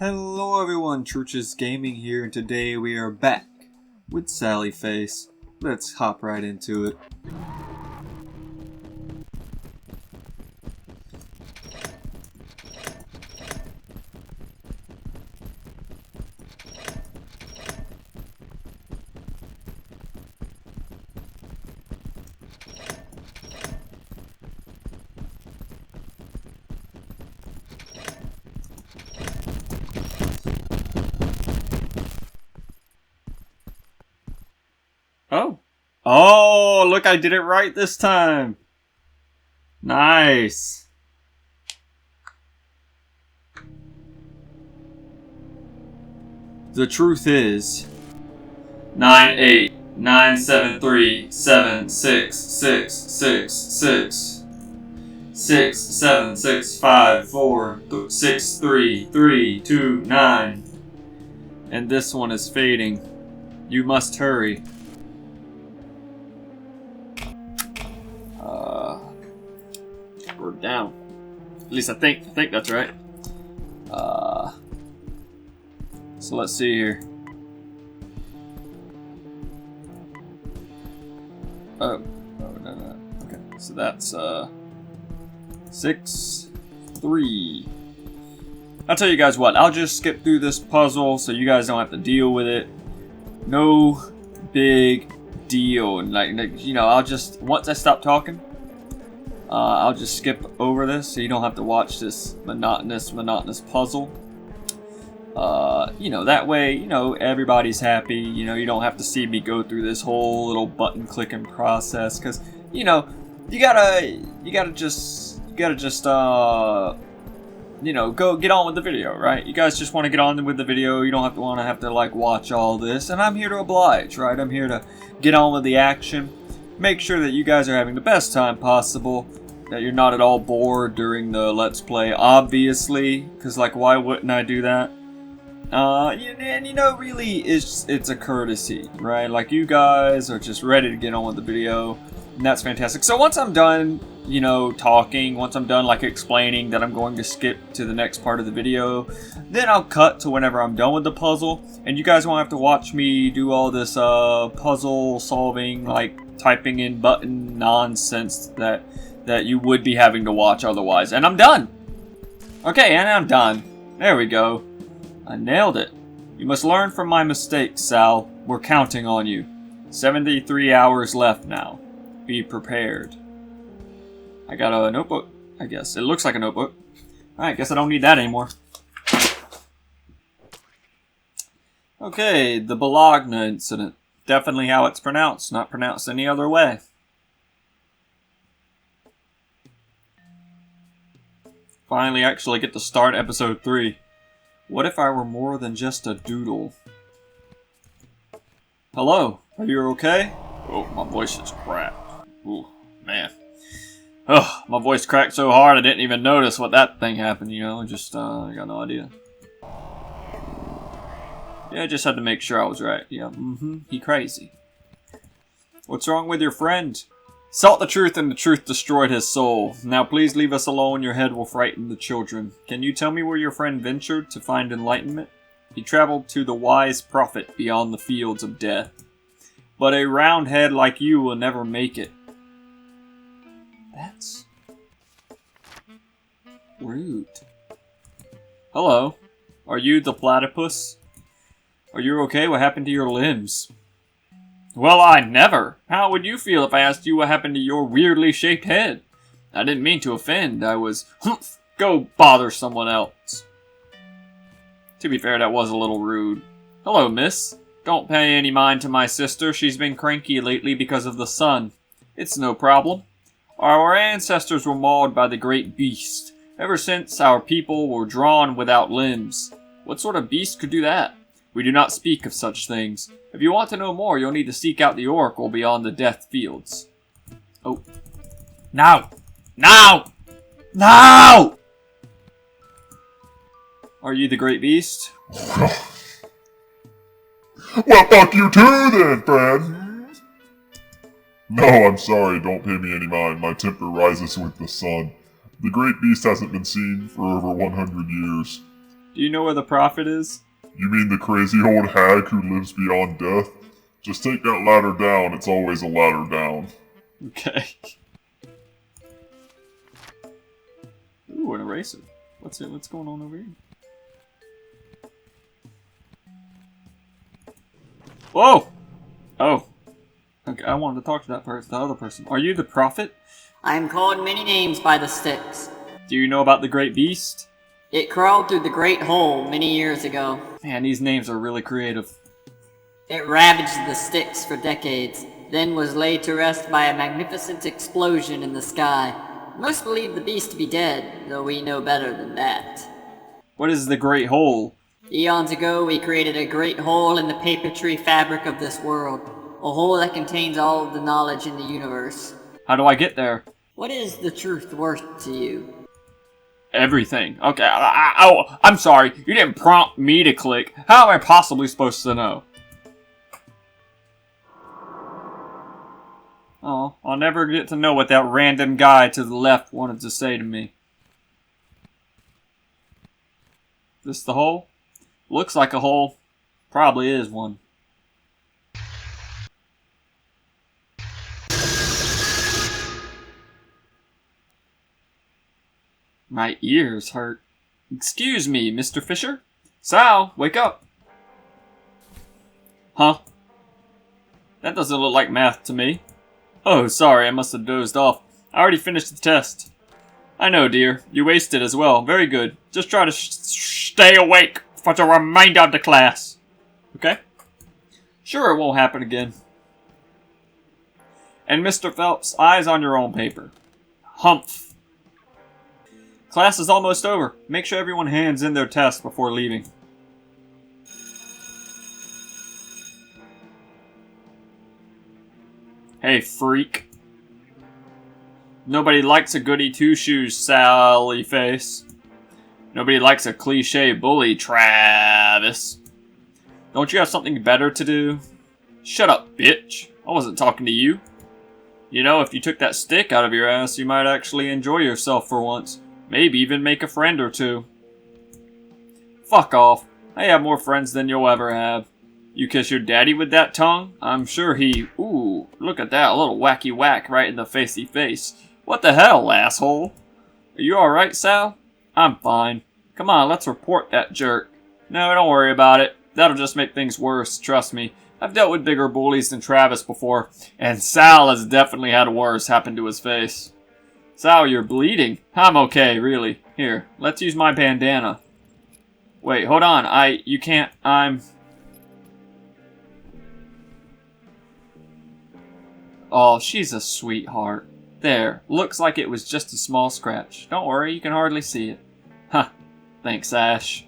Hello everyone, TrueChizzGaming here, and today we are back with Sally Face. Let's hop right into it. Oh, look, I did it right this time. Nice. The truth is 98973766666 67654633329, and this one is fading. You must hurry. We're down. At least I think that's right. So let's see here. No. Okay, so that's 6, 3. I'll tell you guys what. I'll just skip through this puzzle so you guys don't have to deal with it. No big deal. Like you know, I'll just once I stop talking. I'll just skip over this so you don't have to watch this monotonous puzzle. You know, that way, you know, everybody's happy. You know, you don't have to see me go through this whole little button clicking process, because, you know, you gotta just, you know, go get on with the video, right? You guys just want to get on with the video. You don't have to like watch all this, and I'm here to oblige, right? I'm here to get on with the action. Make sure that you guys are having the best time possible, that you're not at all bored during the Let's Play, obviously, because, like, why wouldn't I do that? And, you know, really, it's a courtesy, right? Like, you guys are just ready to get on with the video, and that's fantastic. So once I'm done, you know, talking, once I'm done, like, explaining that I'm going to skip to the next part of the video, then I'll cut to whenever I'm done with the puzzle, and you guys won't have to watch me do all this, puzzle solving, like, typing in button nonsense that you would be having to watch otherwise. And I'm done! Okay, and I'm done. There we go. I nailed it. You must learn from my mistakes, Sal. We're counting on you. 73 hours left now. Be prepared. I got a notebook, I guess. It looks like a notebook. Alright, guess I don't need that anymore. Okay, the Bologna incident. Definitely how it's pronounced, not pronounced any other way. Finally actually get to start episode 3. What if I were more than just a doodle? Hello, are you okay? Oh, my voice is cracked. Ooh, man. Oh, my voice cracked so hard I didn't even notice what that thing happened, you know? Just, I got no idea. Yeah, I just had to make sure I was right. Yeah, he crazy. What's wrong with your friend? Sought the truth, and the truth destroyed his soul. Now please leave us alone, your head will frighten the children. Can you tell me where your friend ventured to find enlightenment? He traveled to the wise prophet beyond the fields of death. But a round head like you will never make it. That's rude. Hello, are you the platypus? Are you okay? What happened to your limbs? Well, I never. How would you feel if I asked you what happened to your weirdly shaped head? I didn't mean to offend. I was... Go bother someone else. To be fair, that was a little rude. Hello, miss. Don't pay any mind to my sister. She's been cranky lately because of the sun. It's no problem. Our ancestors were mauled by the great beast. Ever since, our people were drawn without limbs. What sort of beast could do that? We do not speak of such things. If you want to know more, you'll need to seek out the oracle beyond the death fields. Oh. Now! Now! Now! Are you the great beast? Well, fuck you too then, friend! No, I'm sorry, don't pay me any mind. My temper rises with the sun. The great beast hasn't been seen for over 100 years. Do you know where the prophet is? You mean the crazy old hag who lives beyond death? Just take that ladder down, it's always a ladder down. Okay. Ooh, an eraser. What's going on over here? Whoa! Oh. Okay, I wanted to talk to that person, the other person. Are you the prophet? I am called many names by the Styx. Do you know about the Great Beast? It crawled through the Great Hole many years ago. Man, these names are really creative. It ravaged the Styx for decades, then was laid to rest by a magnificent explosion in the sky. Most believe the beast to be dead, though we know better than that. What is the Great Hole? Eons ago, we created a great hole in the papetree fabric of this world. A hole that contains all of the knowledge in the universe. How do I get there? What is the truth worth to you? Everything. Okay, I'm sorry. You didn't prompt me to click. How am I possibly supposed to know? Oh, I'll never get to know what that random guy to the left wanted to say to me. This the hole? Looks like a hole. Probably is one. My ears hurt. Excuse me, Mr. Fisher? Sal, wake up. Huh? That doesn't look like math to me. Oh, sorry, I must have dozed off. I already finished the test. I know, dear. You wasted as well. Very good. Just try to stay awake for the remainder of the class. Okay? Sure, it won't happen again. And Mr. Phelps, eyes on your own paper. Humph. Class is almost over. Make sure everyone hands in their test before leaving. Hey, freak. Nobody likes a goody two-shoes, Sally face. Nobody likes a cliche bully, Travis. Don't you have something better to do? Shut up, bitch. I wasn't talking to you. You know, if you took that stick out of your ass, you might actually enjoy yourself for once. Maybe even make a friend or two. Fuck off. I have more friends than you'll ever have. You kiss your daddy with that tongue? I'm sure he... Ooh, look at that, a little wacky whack right in the facey face. What the hell, asshole? Are you alright, Sal? I'm fine. Come on, let's report that jerk. No, don't worry about it. That'll just make things worse, trust me. I've dealt with bigger bullies than Travis before, and Sal has definitely had worse happen to his face. Sal, you're bleeding. I'm okay, really. Here, let's use my bandana. Wait, hold on. You can't, Oh, she's a sweetheart. There, looks like it was just a small scratch. Don't worry, you can hardly see it. Huh, thanks, Ash.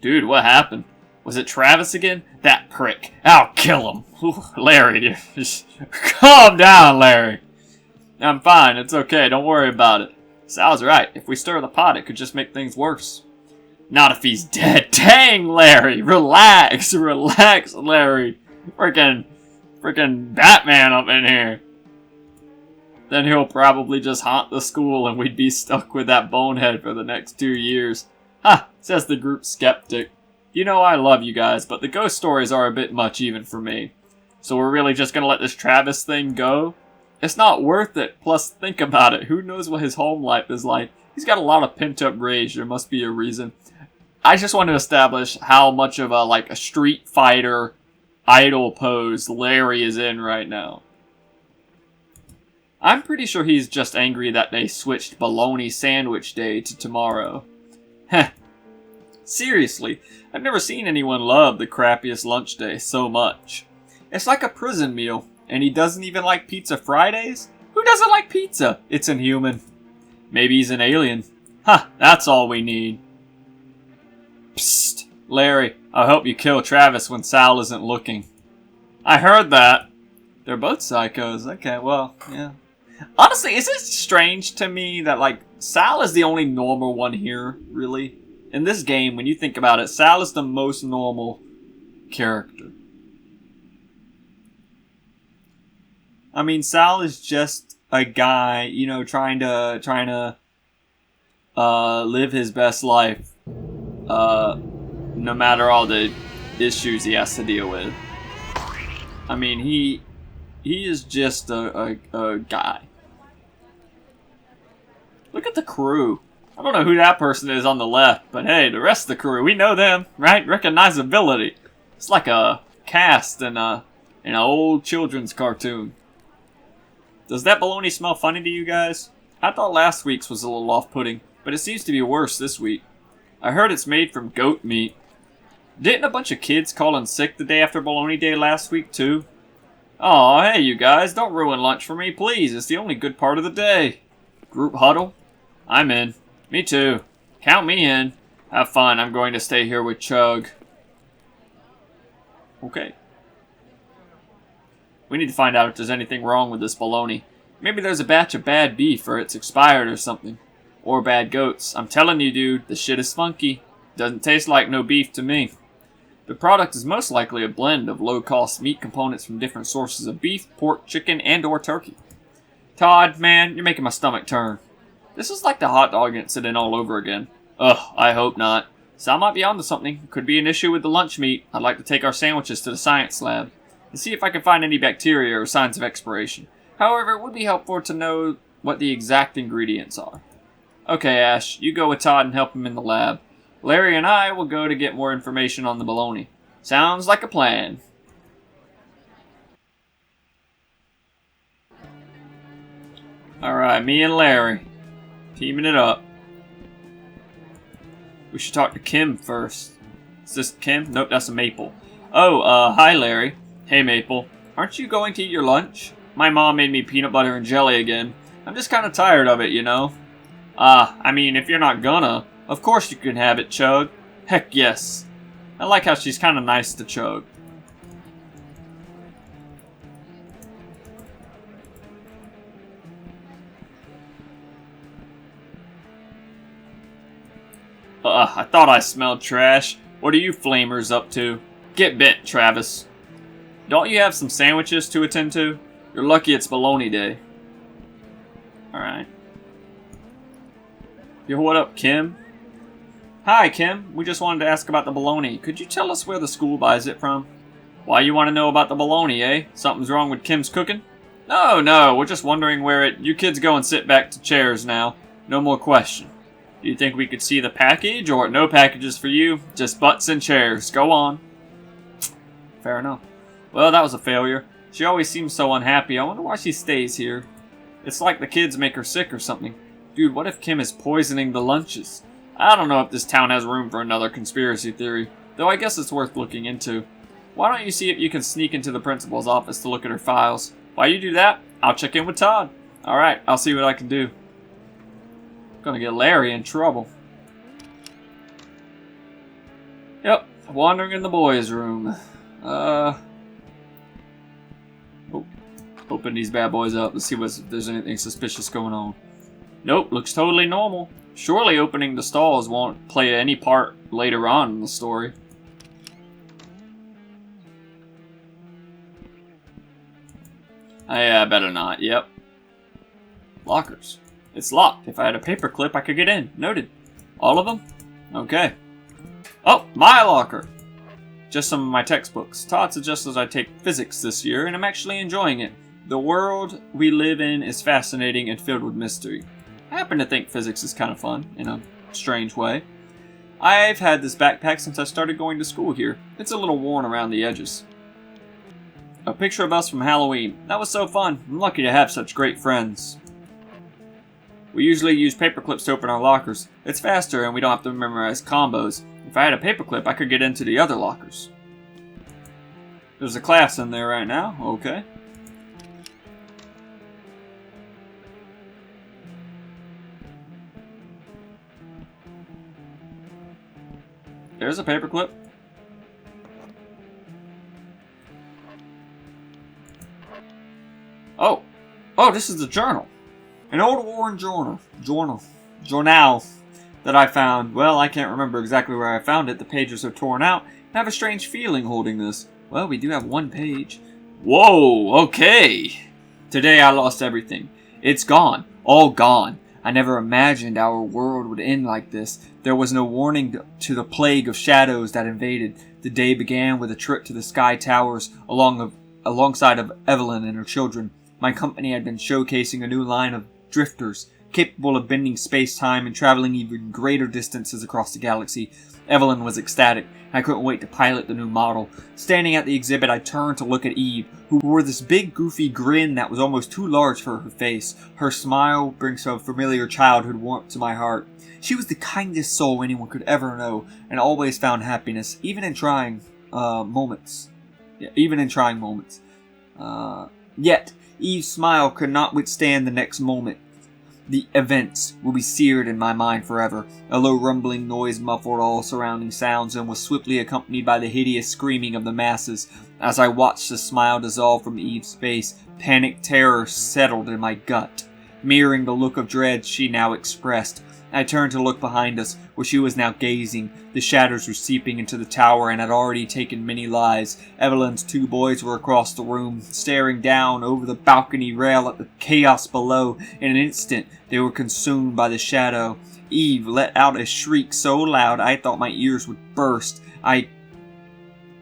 Dude, what happened? Was it Travis again? That prick. I'll kill him. Ooh, Larry, just calm down, Larry. I'm fine, it's okay, don't worry about it. Sal's right, if we stir the pot, it could just make things worse. Not if he's dead. Dang, Larry! Relax, relax, Larry. Freaking Batman up in here. Then he'll probably just haunt the school and we'd be stuck with that bonehead for the next 2 years. Ha! Says the group skeptic. You know I love you guys, but the ghost stories are a bit much even for me. So we're really just gonna let this Travis thing go? It's not worth it. Plus, think about it. Who knows what his home life is like? He's got a lot of pent-up rage. There must be a reason. I just want to establish how much of a Street Fighter idol pose Larry is in right now. I'm pretty sure he's just angry that they switched Bologna Sandwich Day to tomorrow. Heh. Seriously, I've never seen anyone love the crappiest lunch day so much. It's like a prison meal, and he doesn't even like Pizza Fridays? Who doesn't like pizza? It's inhuman. Maybe he's an alien. Huh, that's all we need. Psst, Larry, I'll help you kill Travis when Sal isn't looking. I heard that. They're both psychos. Okay, well, yeah. Honestly, is it strange to me that, Sal is the only normal one here, really? In this game, when you think about it, Sal is the most normal character. I mean, Sal is just a guy, trying to live his best life, no matter all the issues he has to deal with. I mean, he is just a guy. Look at the crew. I don't know who that person is on the left, but hey, the rest of the crew, we know them, right? Recognizability. It's like a cast in an old children's cartoon. Does that bologna smell funny to you guys? I thought last week's was a little off-putting, but it seems to be worse this week. I heard it's made from goat meat. Didn't a bunch of kids call in sick the day after Bologna Day last week, too? Aw, hey you guys, don't ruin lunch for me, please. It's the only good part of the day. Group huddle? I'm in. Me too. Count me in. Have fun, I'm going to stay here with Chug. Okay. We need to find out if there's anything wrong with this bologna. Maybe there's a batch of bad beef or it's expired or something. Or bad goats. I'm telling you, dude, the shit is funky. Doesn't taste like no beef to me. The product is most likely a blend of low-cost meat components from different sources of beef, pork, chicken, and or turkey. Todd, man, you're making my stomach turn. This is like the hot dog incident all over again. Ugh, I hope not. Sal might be onto something. Could be an issue with the lunch meat. I'd like to take our sandwiches to the science lab and see if I can find any bacteria or signs of expiration. However, it would be helpful to know what the exact ingredients are. Okay, Ash, you go with Todd and help him in the lab. Larry and I will go to get more information on the bologna. Sounds like a plan. Alright, me and Larry. Teaming it up. We should talk to Kim first. Is this Kim? Nope, that's a Maple. Oh, hi Larry. Hey Maple. Aren't you going to eat your lunch? My mom made me peanut butter and jelly again. I'm just kind of tired of it, you know? I mean, if you're not gonna, of course you can have it, Chug. Heck yes. I like how she's kind of nice to Chug. I thought I smelled trash. What are you flamers up to? Get bent, Travis. Don't you have some sandwiches to attend to? You're lucky it's Bologna Day. Alright. Yo, what up, Kim? Hi, Kim. We just wanted to ask about the bologna. Could you tell us where the school buys it from? Why you want to know about the bologna, eh? Something's wrong with Kim's cooking? No, we're just wondering where it... You kids go and sit back to chairs now. No more question. Do you think we could see the package, or no packages for you? Just butts and chairs. Go on. Fair enough. Well, that was a failure. She always seems so unhappy. I wonder why she stays here. It's like the kids make her sick or something. Dude, what if Kim is poisoning the lunches? I don't know if this town has room for another conspiracy theory, though I guess it's worth looking into. Why don't you see if you can sneak into the principal's office to look at her files? While you do that, I'll check in with Todd. Alright, I'll see what I can do. Gonna get Larry in trouble. Yep, wandering in the boys' room. Open these bad boys up. Let's see if there's anything suspicious going on. Nope, looks totally normal. Surely opening the stalls won't play any part later on in the story. Yeah, better not. Yep. Lockers. It's locked. If I had a paperclip, I could get in. Noted. All of them? Okay. Oh, my locker! Just some of my textbooks. Todd suggested I take physics this year, and I'm actually enjoying it. The world we live in is fascinating and filled with mystery. I happen to think physics is kind of fun, in a strange way. I've had this backpack since I started going to school here. It's a little worn around the edges. A picture of us from Halloween. That was so fun. I'm lucky to have such great friends. We usually use paperclips to open our lockers. It's faster and we don't have to memorize combos. If I had a paperclip, I could get into the other lockers. There's a class in there right now. Okay. There's a paperclip. Oh, this is the journal. An old worn journal that I found. Well, I can't remember exactly where I found it. The pages are torn out. I have a strange feeling holding this. Well, we do have one page. Whoa, okay. Today I lost everything. It's gone. All gone. I never imagined our world would end like this. There was no warning to the plague of shadows that invaded. The day began with a trip to the Sky Towers alongside of Evelyn and her children. My company had been showcasing a new line of drifters, capable of bending space-time and traveling even greater distances across the galaxy. Evelyn was ecstatic. I couldn't wait to pilot the new model. Standing at the exhibit, I turned to look at Eve, who wore this big, goofy grin that was almost too large for her face. Her smile brings some familiar childhood warmth to my heart. She was the kindest soul anyone could ever know, and always found happiness, even in trying moments. Yet, Eve's smile could not withstand the next moment. The events will be seared in my mind forever. A low rumbling noise muffled all surrounding sounds and was swiftly accompanied by the hideous screaming of the masses. As I watched the smile dissolve from Eve's face, panic terror settled in my gut, mirroring the look of dread she now expressed. I turned to look behind us, where she was now gazing. The shadows were seeping into the tower and had already taken many lives. Evelyn's 2 boys were across the room, staring down over the balcony rail at the chaos below. In an instant, they were consumed by the shadow. Eve let out a shriek so loud I thought my ears would burst. I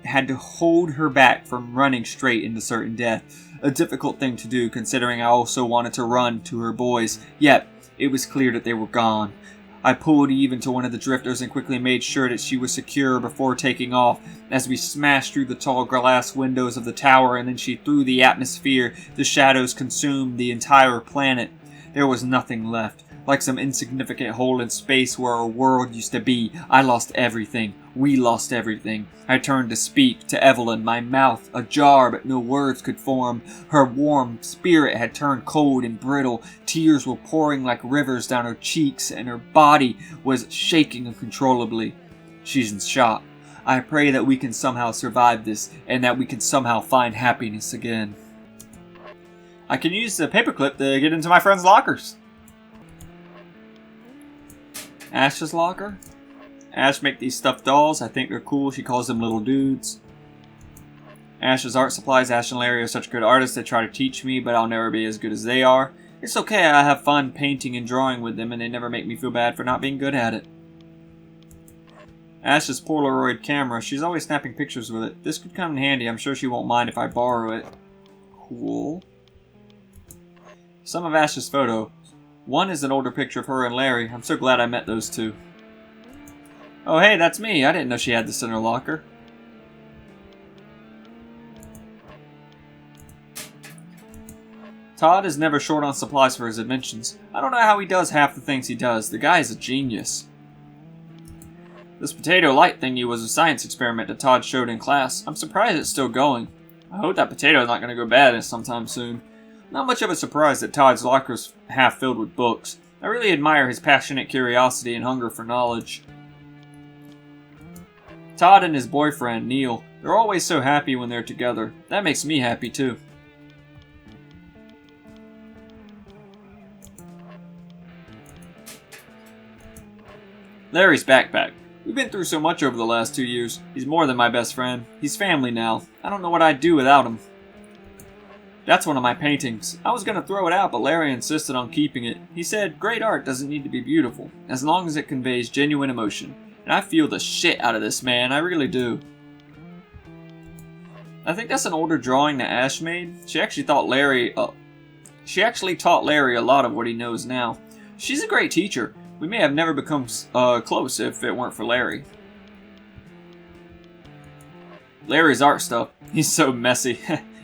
had to hold her back from running straight into certain death. A difficult thing to do, considering I also wanted to run to her boys. Yet, it was clear that they were gone. I pulled Eve into one of the drifters and quickly made sure that she was secure before taking off. As we smashed through the tall glass windows of the tower and then she through the atmosphere, the shadows consumed the entire planet. There was nothing left. Like some insignificant hole in space where our world used to be, I lost everything. We lost everything. I turned to speak to Evelyn, my mouth ajar, but no words could form. Her warm spirit had turned cold and brittle. Tears were pouring like rivers down her cheeks, and her body was shaking uncontrollably. She's in shock. I pray that we can somehow survive this, and that we can somehow find happiness again. I can use the paperclip to get into my friend's lockers. Ash's locker. Ash make these stuffed dolls. I think they're cool. She calls them little dudes. Ash's art supplies. Ash and Larry are such good artists. They try to teach me, but I'll never be as good as they are. It's okay. I have fun painting and drawing with them, and they never make me feel bad for not being good at it. Ash's Polaroid camera. She's always snapping pictures with it. This could come in handy. I'm sure she won't mind if I borrow it. Cool. Some of Ash's photos. One is an older picture of her and Larry. I'm so glad I met those two. Oh hey, that's me. I didn't know she had this in her locker. Todd is never short on supplies for his inventions. I don't know how he does half the things he does. The guy is a genius. This potato light thingy was a science experiment that Todd showed in class. I'm surprised it's still going. I hope that potato is not going to go bad sometime soon. Not much of a surprise that Todd's locker's half filled with books. I really admire his passionate curiosity and hunger for knowledge. Todd and his boyfriend, Neil, they're always so happy when they're together. That makes me happy too. Larry's backpack. We've been through so much over the last 2 years. He's more than my best friend. He's family now. I don't know what I'd do without him. That's one of my paintings. I was going to throw it out, but Larry insisted on keeping it. He said, great art doesn't need to be beautiful, as long as it conveys genuine emotion. And I feel the shit out of this man, I really do. I think that's an older drawing that Ash made. She actually taught Larry a lot of what he knows now. She's a great teacher. We may have never become close if it weren't for Larry. Larry's art stuff, he's so messy.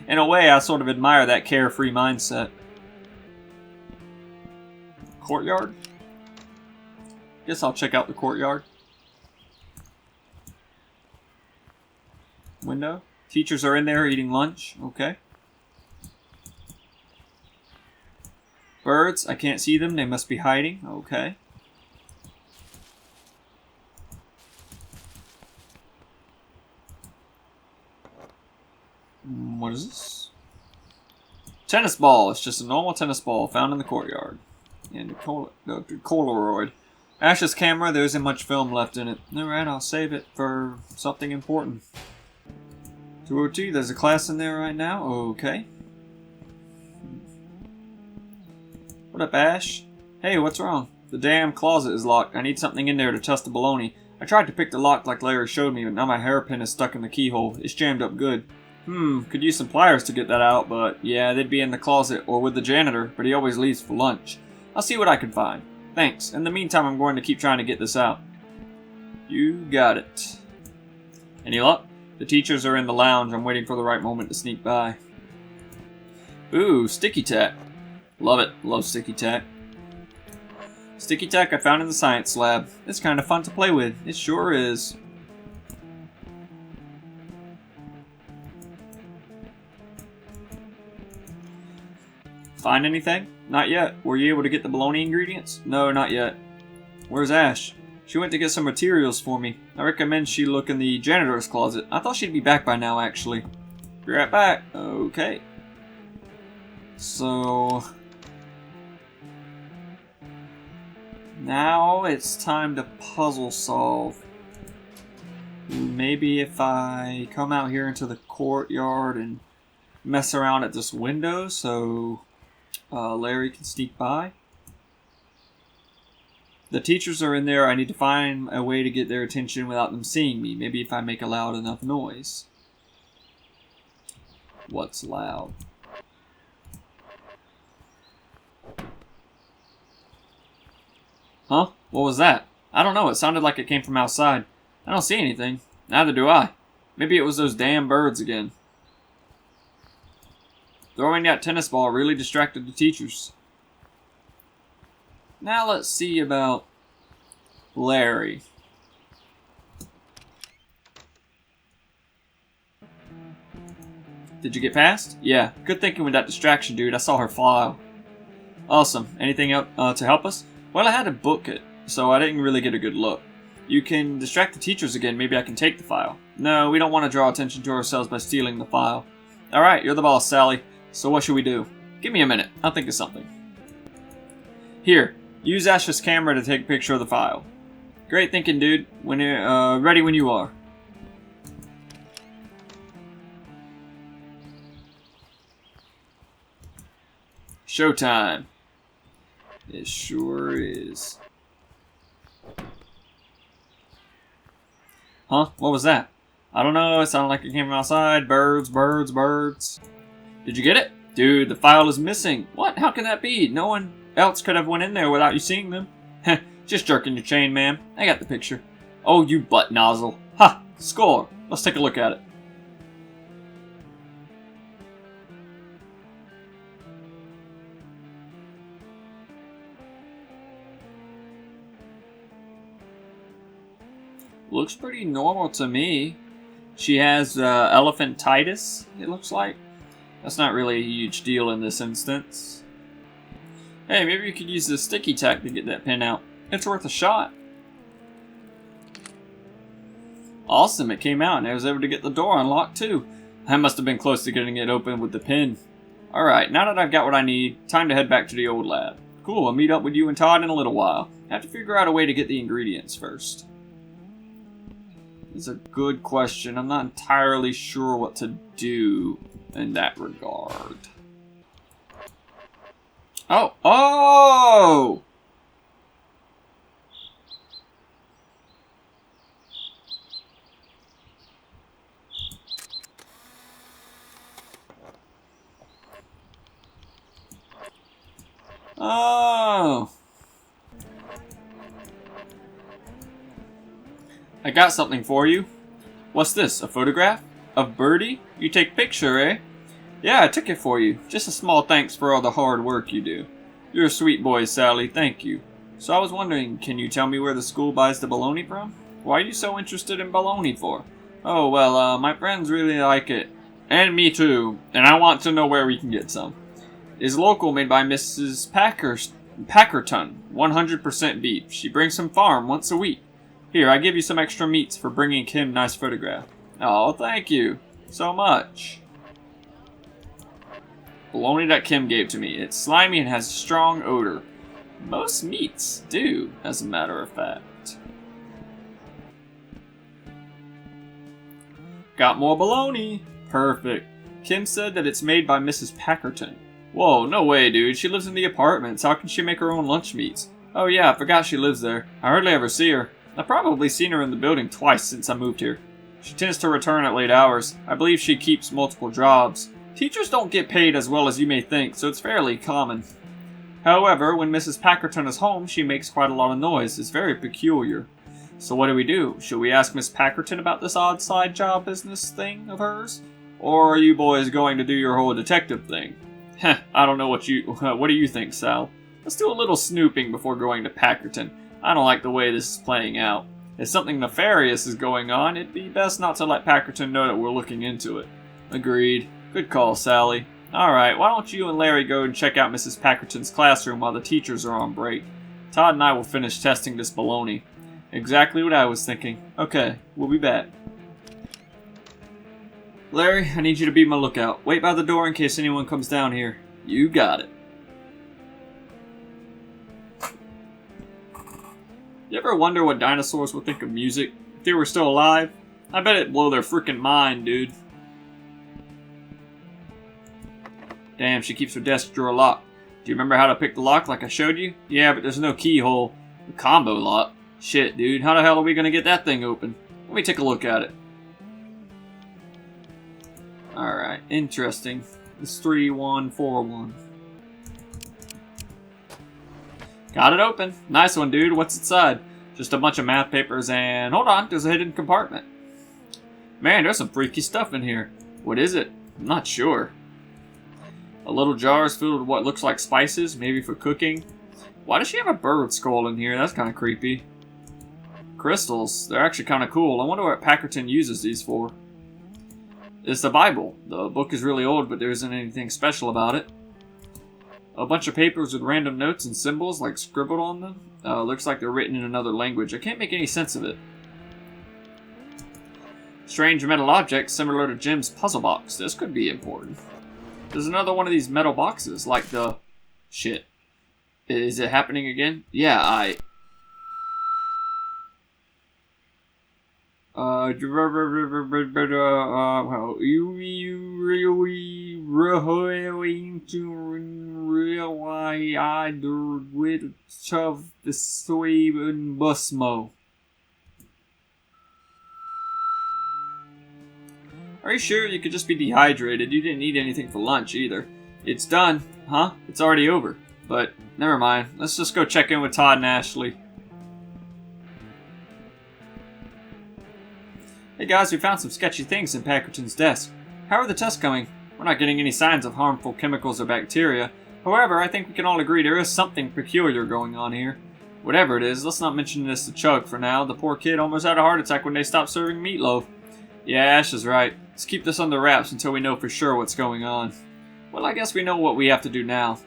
In a way, I sort of admire that carefree mindset. Courtyard? Guess I'll check out the courtyard. Window? Teachers are in there eating lunch. Okay. Birds, I can't see them. They must be hiding. Okay. What is this? Tennis ball. It's just a normal tennis ball found in the courtyard. And a Polaroid. Ash's camera, there isn't much film left in it. Alright, I'll save it for something important. 202, there's a class in there right now. Okay. What up, Ash? Hey, what's wrong? The damn closet is locked. I need something in there to test the bologna. I tried to pick the lock like Larry showed me, but now my hairpin is stuck in the keyhole. It's jammed up good. Could use some pliers to get that out, but yeah, they'd be in the closet or with the janitor, but he always leaves for lunch. I'll see what I can find. Thanks. In the meantime, I'm going to keep trying to get this out. You got it. Any luck? The teachers are in the lounge. I'm waiting for the right moment to sneak by. Ooh, sticky tack. Love it. Love sticky tack. Sticky tack I found in the science lab. It's kind of fun to play with. It sure is. Find anything? Not yet. Were you able to get the bologna ingredients? No, not yet. Where's Ash? She went to get some materials for me. I recommend she look in the janitor's closet. I thought she'd be back by now, actually. Be right back. Okay. So... now it's time to puzzle solve. Maybe if I come out here into the courtyard and mess around at this window so Larry can sneak by. The teachers are in there. I need to find a way to get their attention without them seeing me. Maybe if I make a loud enough noise. What's loud? Huh? What was that? I don't know. It sounded like it came from outside. I don't see anything. Neither do I. Maybe it was those damn birds again. Throwing that tennis ball really distracted the teachers. Now let's see about Larry. Did you get past? Yeah. Good thinking with that distraction, dude. I saw her file. Awesome. Anything else to help us? Well, I had to book it, so I didn't really get a good look. You can distract the teachers again. Maybe I can take the file. No, we don't want to draw attention to ourselves by stealing the file. Alright, you're the boss, Sally. So what should we do? Give me a minute. I'll think of something. Here, use Ash's camera to take a picture of the file. Great thinking, dude. When you're ready when you are. Showtime. It sure is. Huh? What was that? I don't know. It sounded like it came from outside. Birds, birds, birds. Did you get it? Dude, the file is missing. What? How can that be? No one else could have went in there without you seeing them. Heh, just jerking your chain, ma'am. I got the picture. Oh, you butt nozzle. Ha! Score. Let's take a look at it. Looks pretty normal to me. She has elephantitis, it looks like. That's not really a huge deal in this instance. Hey, maybe you could use the sticky tack to get that pin out. It's worth a shot. Awesome, it came out and I was able to get the door unlocked too. I must have been close to getting it open with the pin. Alright, now that I've got what I need, time to head back to the old lab. Cool, I'll meet up with you and Todd in a little while. I have to figure out a way to get the ingredients first. It's a good question. I'm not entirely sure what to do in that regard. Oh! Oh! Oh! I got something for you. What's this, a photograph? Of Birdie? You take picture, eh? Yeah, I took it for you. Just a small thanks for all the hard work you do. You're a sweet boy, Sally. Thank you. So I was wondering, can you tell me where the school buys the bologna from? Why are you so interested in bologna for? Oh, well, my friends really like it. And me too. And I want to know where we can get some. It's local, made by Mrs. Packerton. 100% beef. She brings from farm once a week. Here, I give you some extra meats for bringing Kim nice photograph. Oh, thank you so much. Bologna that Kim gave to me. It's slimy and has a strong odor. Most meats do, as a matter of fact. Got more bologna. Perfect. Kim said that it's made by Mrs. Packerton. Whoa, no way, dude. She lives in the apartments. How can she make her own lunch meats? Oh yeah, I forgot she lives there. I hardly ever see her. I've probably seen her in the building twice since I moved here. She tends to return at late hours. I believe she keeps multiple jobs. Teachers don't get paid as well as you may think, so it's fairly common. However, when Mrs. Packerton is home, she makes quite a lot of noise. It's very peculiar. So what do? Should we ask Miss Packerton about this odd side job business thing of hers? Or are you boys going to do your whole detective thing? Heh, I don't know what do you think, Sal? Let's do a little snooping before going to Packerton. I don't like the way this is playing out. If something nefarious is going on, it'd be best not to let Packerton know that we're looking into it. Agreed. Good call, Sally. Alright, why don't you and Larry go and check out Mrs. Packerton's classroom while the teachers are on break? Todd and I will finish testing this baloney. Exactly what I was thinking. Okay, we'll be back. Larry, I need you to be my lookout. Wait by the door in case anyone comes down here. You got it. You ever wonder what dinosaurs would think of music if they were still alive? I bet it'd blow their freaking mind, dude. Damn, she keeps her desk drawer locked. Do you remember how to pick the lock like I showed you? Yeah, but there's no keyhole. The combo lock. Shit, dude, how the hell are we gonna get that thing open? Let me take a look at it. Alright, interesting. It's 3141. Got it open. Nice one, dude. What's inside? Just a bunch of math papers and... Hold on, there's a hidden compartment. Man, there's some freaky stuff in here. What is it? I'm not sure. A little jar is filled with what looks like spices, maybe for cooking. Why does she have a bird skull in here? That's kind of creepy. Crystals. They're actually kind of cool. I wonder what Packerton uses these for. It's the Bible. The book is really old, but there isn't anything special about it. A bunch of papers with random notes and symbols, like scribbled on them. Looks like they're written in another language. I can't make any sense of it. Strange metal object similar to Jim's puzzle box. This could be important. There's another one of these metal boxes, like the... Shit. Is it happening again? Yeah, Are you sure? You could just be dehydrated. You didn't eat anything for lunch either. It's done. Huh? It's already over. But, never mind. Let's just go check in with Todd and Ashley. Hey guys, we found some sketchy things in Packerton's desk. How are the tests coming? We're not getting any signs of harmful chemicals or bacteria. However, I think we can all agree there is something peculiar going on here. Whatever it is, let's not mention this to Chug for now. The poor kid almost had a heart attack when they stopped serving meatloaf. Yeah, Ash is right. Let's keep this under wraps until we know for sure what's going on. Well, I guess we know what we have to do now.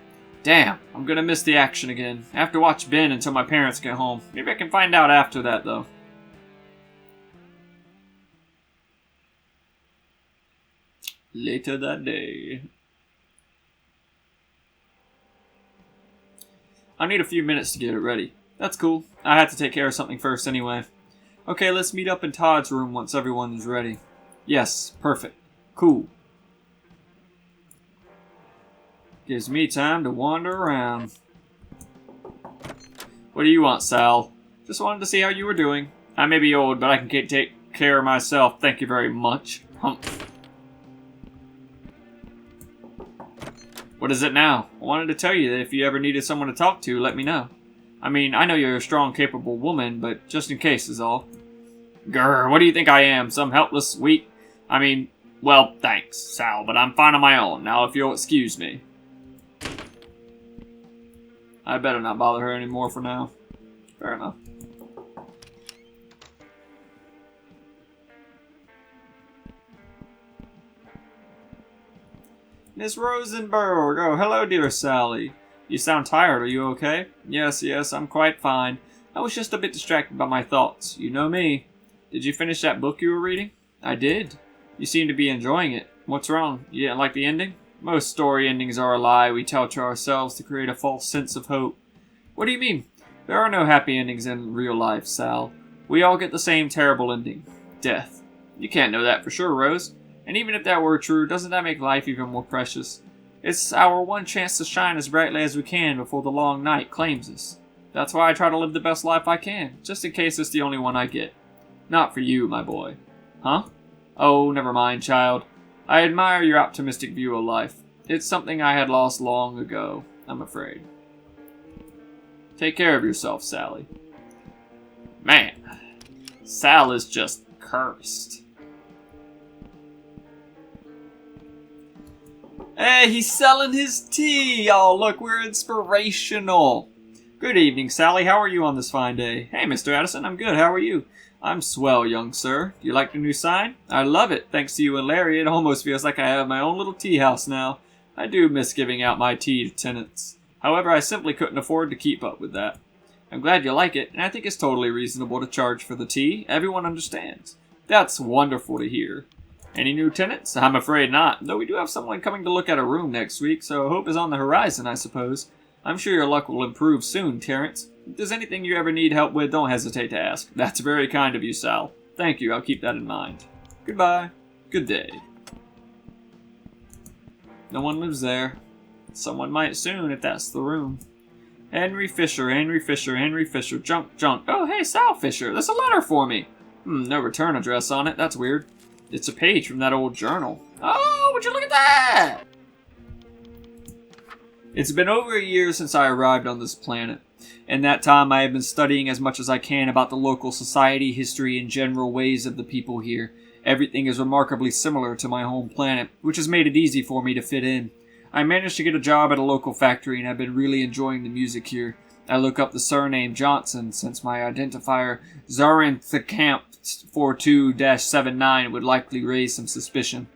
Damn, I'm gonna miss the action again. I have to watch Ben until my parents get home. Maybe I can find out after that, though. Later that day. I need a few minutes to get it ready. That's cool. I had to take care of something first anyway. Okay, let's meet up in Todd's room once everyone is ready. Yes, perfect. Cool. Gives me time to wander around. What do you want, Sal? Just wanted to see how you were doing. I may be old, but I can take care of myself. Thank you very much. Humph. What is it now? I wanted to tell you that if you ever needed someone to talk to, let me know. I mean, I know you're a strong, capable woman, but just in case is all. Grr, what do you think I am? Some helpless, weak... I mean, well, thanks, Sal, but I'm fine on my own. Now, if you'll excuse me. I better not bother her anymore for now. Fair enough. Miss Rosenberg! Oh, hello, dear Sally. You sound tired. Are you okay? Yes, I'm quite fine. I was just a bit distracted by my thoughts. You know me. Did you finish that book you were reading? I did. You seem to be enjoying it. What's wrong? You didn't like the ending? Most story endings are a lie we tell to ourselves to create a false sense of hope. What do you mean? There are no happy endings in real life, Sal. We all get the same terrible ending. Death. You can't know that for sure, Rose. And even if that were true, doesn't that make life even more precious? It's our one chance to shine as brightly as we can before the long night claims us. That's why I try to live the best life I can, just in case it's the only one I get. Not for you, my boy. Huh? Oh, never mind, child. I admire your optimistic view of life. It's something I had lost long ago, I'm afraid. Take care of yourself, Sally. Man, Sal is just cursed. Hey, he's selling his tea! Oh, look, we're inspirational. Good evening, Sally. How are you on this fine day? Hey, Mr. Addison, I'm good. How are you? I'm swell, young sir. Do you like the new sign? I love it. Thanks to you and Larry, it almost feels like I have my own little tea house now. I do miss giving out my tea to tenants. However, I simply couldn't afford to keep up with that. I'm glad you like it, and I think it's totally reasonable to charge for the tea. Everyone understands. That's wonderful to hear. Any new tenants? I'm afraid not, though we do have someone coming to look at a room next week, so hope is on the horizon, I suppose. I'm sure your luck will improve soon, Terrence. If there's anything you ever need help with, don't hesitate to ask. That's very kind of you, Sal. Thank you, I'll keep that in mind. Goodbye. Good day. No one lives there. Someone might soon, if that's the room. Henry Fisher, Henry Fisher, Henry Fisher, junk, junk. Oh, hey, Sal Fisher, there's a letter for me. No return address on it, that's weird. It's a page from that old journal. Oh, would you look at that? It's been over a year since I arrived on this planet. In that time, I have been studying as much as I can about the local society, history, and general ways of the people here. Everything is remarkably similar to my home planet, which has made it easy for me to fit in. I managed to get a job at a local factory, and I've been really enjoying the music here. I look up the surname Johnson, since my identifier Zarinthacamp 42-79 would likely raise some suspicion.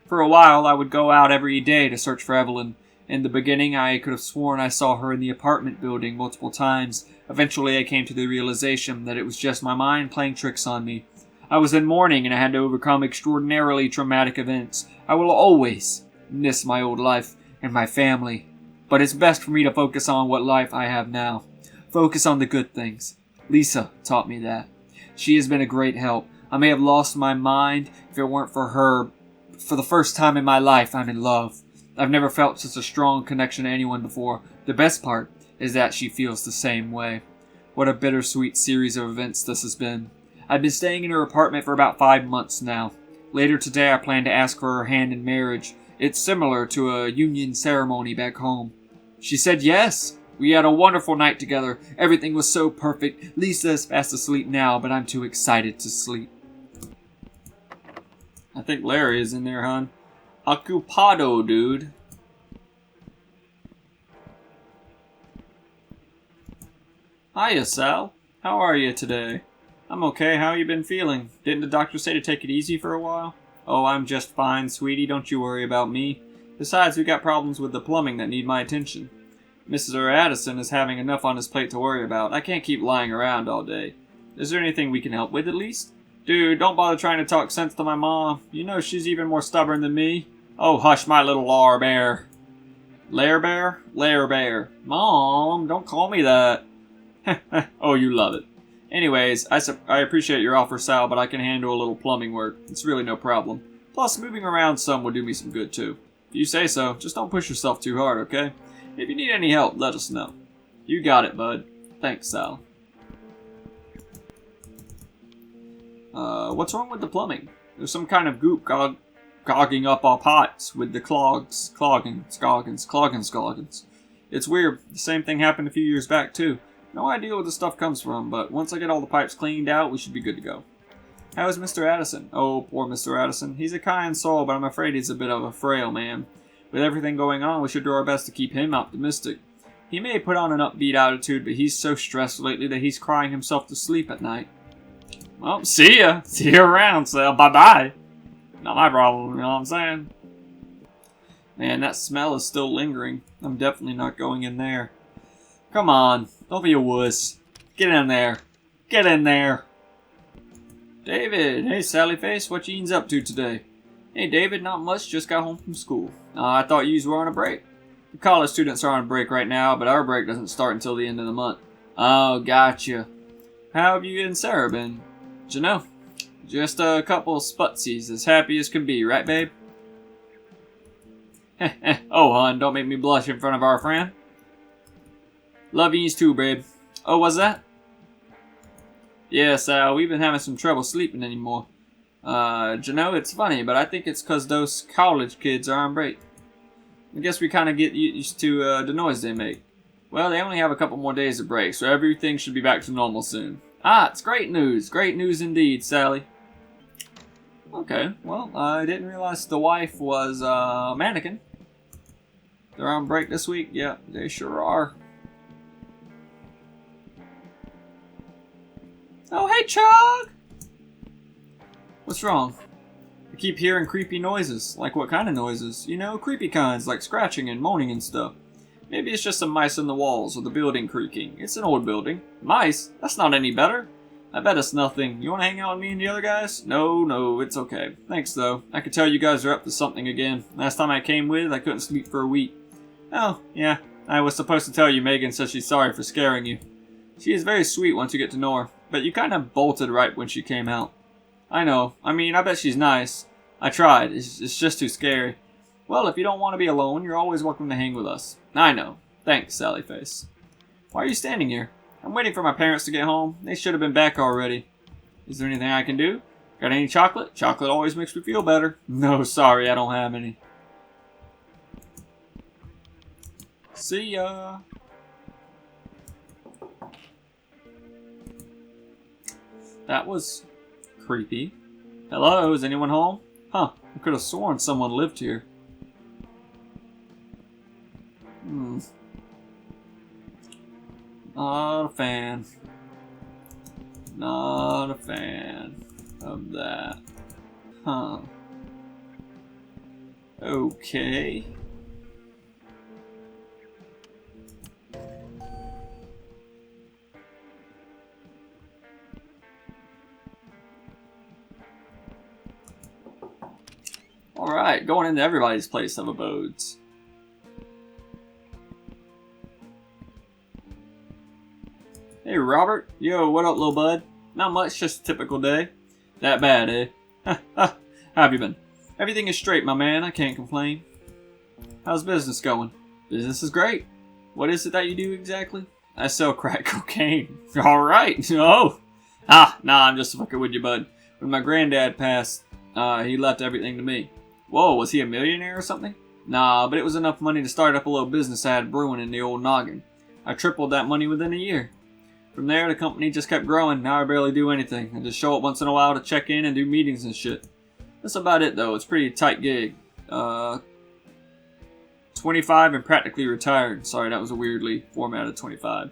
For a while, I would go out every day to search for Evelyn. In the beginning, I could have sworn I saw her in the apartment building multiple times. Eventually, I came to the realization that it was just my mind playing tricks on me. I was in mourning, and I had to overcome extraordinarily traumatic events. I will always miss my old life and my family, but it's best for me to focus on what life I have now. Focus on the good things. Lisa taught me that. She has been a great help. I may have lost my mind if it weren't for her. For the first time in my life, I'm in love. I've never felt such a strong connection to anyone before. The best part is that she feels the same way. What a bittersweet series of events this has been. I've been staying in her apartment for about 5 months now. Later today, I plan to ask for her hand in marriage. It's similar to a union ceremony back home. She said yes. We had a wonderful night together. Everything was so perfect. Lisa is fast asleep now, but I'm too excited to sleep. I think Larry is in there, hon. Occupado, dude. Hiya, Sal. How are you today? I'm okay. How you been feeling? Didn't the doctor say to take it easy for a while? Oh, I'm just fine, sweetie. Don't you worry about me. Besides, we got problems with the plumbing that need my attention. Mr. Addison is having enough on his plate to worry about. I can't keep lying around all day. Is there anything we can help with, at least? Dude, don't bother trying to talk sense to my mom. You know she's even more stubborn than me. Oh, hush, my little Lair Bear. Lair Bear? Lair Bear. Mom, don't call me that. Oh, you love it. Anyways, I appreciate your offer, Sal, but I can handle a little plumbing work. It's really no problem. Plus, moving around some would do me some good, too. If you say so, just don't push yourself too hard, okay? If you need any help, let us know. You got it, bud. Thanks, Sal. What's wrong with the plumbing? There's some kind of goop clogging up our pipes with the cloggins. It's weird. The same thing happened a few years back, too. No idea where the stuff comes from, but once I get all the pipes cleaned out, we should be good to go. How is Mr. Addison? Oh, poor Mr. Addison. He's a kind soul, but I'm afraid he's a bit of a frail man. With everything going on, we should do our best to keep him optimistic. He may put on an upbeat attitude, but he's so stressed lately that he's crying himself to sleep at night. Well, see ya. See you around, Sal. Bye-bye. Not my problem, you know what I'm saying? Man, that smell is still lingering. I'm definitely not going in there. Come on. Don't be a wuss. Get in there. Get in there. David. Hey, Sally Face. What you up to today? Hey, David. Not much. Just got home from school. I thought yous were on a break. The college students are on a break right now, but our break doesn't start until the end of the month. Oh, gotcha. How have you and Sarah been? You know, just a couple of sputsies, as happy as can be, right, babe? Oh, hon, don't make me blush in front of our friend. Love yous too, babe. Oh, what's that? Yeah, Sal, we've been having some trouble sleeping anymore. You know, it's funny, but I think it's 'cause those college kids are on break. I guess we kind of get used to the noise they make. Well, they only have a couple more days of break, so everything should be back to normal soon. Ah, it's great news. Great news indeed, Sally. Okay, well, I didn't realize the wife was a mannequin. They're on break this week? Yeah, they sure are. Oh, hey, Chug! What's wrong? I keep hearing creepy noises. Like what kind of noises? You know, creepy kinds, like scratching and moaning and stuff. Maybe it's just some mice in the walls or the building creaking. It's an old building. Mice? That's not any better. I bet it's nothing. You want to hang out with me and the other guys? No, it's okay. Thanks, though. I could tell you guys are up to something again. Last time I came with, I couldn't sleep for a week. Oh, yeah. I was supposed to tell you Megan says she's sorry for scaring you. She is very sweet once you get to know her, but you kind of bolted right when she came out. I know. I mean, I bet she's nice. I tried. It's just too scary. Well, if you don't want to be alone, you're always welcome to hang with us. I know. Thanks, Sallyface. Why are you standing here? I'm waiting for my parents to get home. They should have been back already. Is there anything I can do? Got any chocolate? Chocolate always makes me feel better. No, sorry, I don't have any. See ya. That was creepy. Hello, is anyone home? Huh, I could have sworn someone lived here. Not a fan. Not a fan of that. Huh. Okay. Alright, going into everybody's place of abodes. Hey, Robert. Yo, what up, little bud? Not much, just a typical day. That bad, eh? How have you been? Everything is straight, my man. I can't complain. How's business going? Business is great. What is it that you do exactly? I sell crack cocaine. Alright. Oh. Nah, I'm just fucking with you, bud. When my granddad passed, he left everything to me. Whoa, was he a millionaire or something? Nah, but it was enough money to start up a little business I had brewing in the old noggin. I tripled that money within a year. From there, the company just kept growing. Now I barely do anything. I just show up once in a while to check in and do meetings and shit. That's about it, though. It's a pretty tight gig. 25 and practically retired. Sorry, that was a weirdly formatted 25.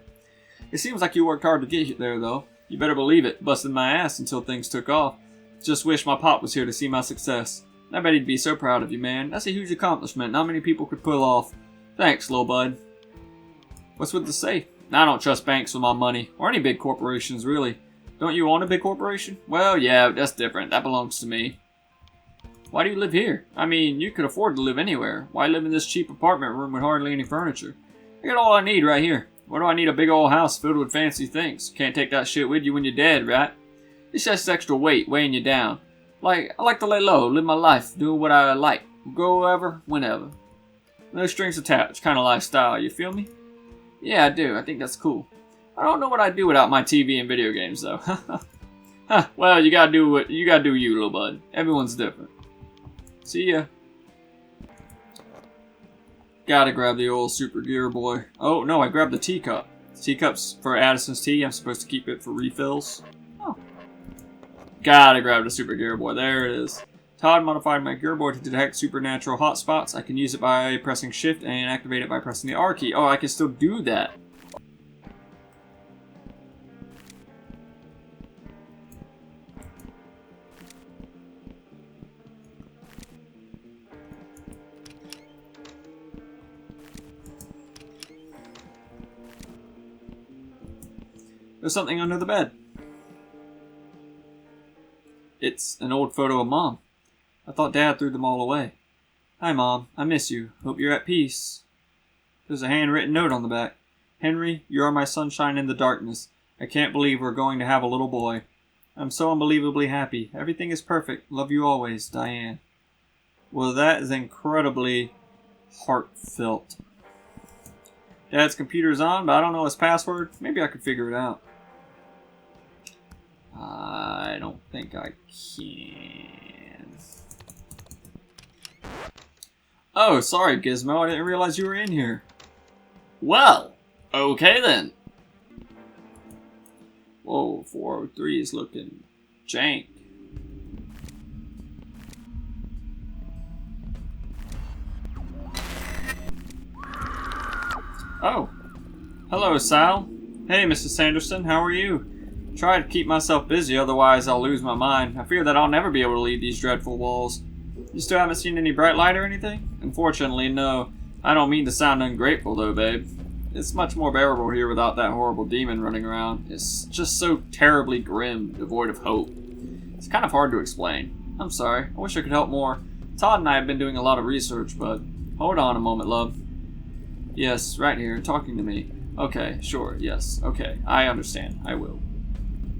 It seems like you worked hard to get there, though. You better believe it. Busted my ass until things took off. Just wish my pop was here to see my success. I bet he'd be so proud of you, man. That's a huge accomplishment. Not many people could pull off. Thanks, little bud. What's with the safe? I don't trust banks with my money, or any big corporations, really. Don't you own a big corporation? Well, yeah, that's different. That belongs to me. Why do you live here? I mean, you could afford to live anywhere. Why live in this cheap apartment room with hardly any furniture? I got all I need right here. What do I need a big old house filled with fancy things? Can't take that shit with you when you're dead, right? It's just extra weight weighing you down. I like to lay low, live my life, do what I like. Go wherever, whenever. No strings attached kind of lifestyle, you feel me? Yeah, I do. I think that's cool. I don't know what I'd do without my TV and video games, though. Well, you gotta do you, little bud. Everyone's different. See ya. Gotta grab the old Super Gear Boy. Oh, no, I grabbed the teacup. Teacup's for Addison's tea. I'm supposed to keep it for refills. Oh. Gotta grab the Super Gear Boy. There it is. Todd modified my Gear Boy to detect supernatural hotspots. I can use it by pressing Shift and activate it by pressing the R key. Oh, I can still do that. There's something under the bed. It's an old photo of Mom. I thought Dad threw them all away. Hi, Mom. I miss you. Hope you're at peace. There's a handwritten note on the back. Henry, you are my sunshine in the darkness. I can't believe we're going to have a little boy. I'm so unbelievably happy. Everything is perfect. Love you always, Diane. Well, that is incredibly Heartfelt. Dad's computer's on, but I don't know his password. Maybe I could figure it out. I don't think I can. Oh, sorry, Gizmo. I didn't realize you were in here. Well, okay then. Whoa, 403 is looking jank. Oh. Hello, Sal. Hey, Mrs. Sanderson, how are you? Try to keep myself busy, otherwise I'll lose my mind. I fear that I'll never be able to leave these dreadful walls. You still haven't seen any bright light or anything? Unfortunately, no. I don't mean to sound ungrateful, though, babe. It's much more bearable here without that horrible demon running around. It's just so terribly grim, devoid of hope. It's kind of hard to explain. I'm sorry. I wish I could help more. Todd and I have been doing a lot of research, but... Hold on a moment, love. Yes, right here, talking to me. Okay, sure, yes, okay. I understand. I will.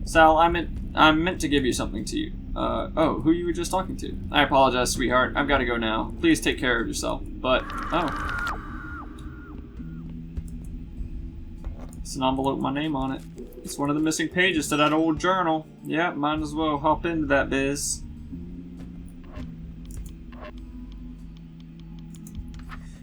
Sal, I meant to give you something to you. Oh, who you were just talking to? I apologize, sweetheart. I've got to go now. Please take care of yourself. But, oh. It's an envelope with my name on it. It's one of the missing pages to that old journal. Yeah, might as well hop into that biz.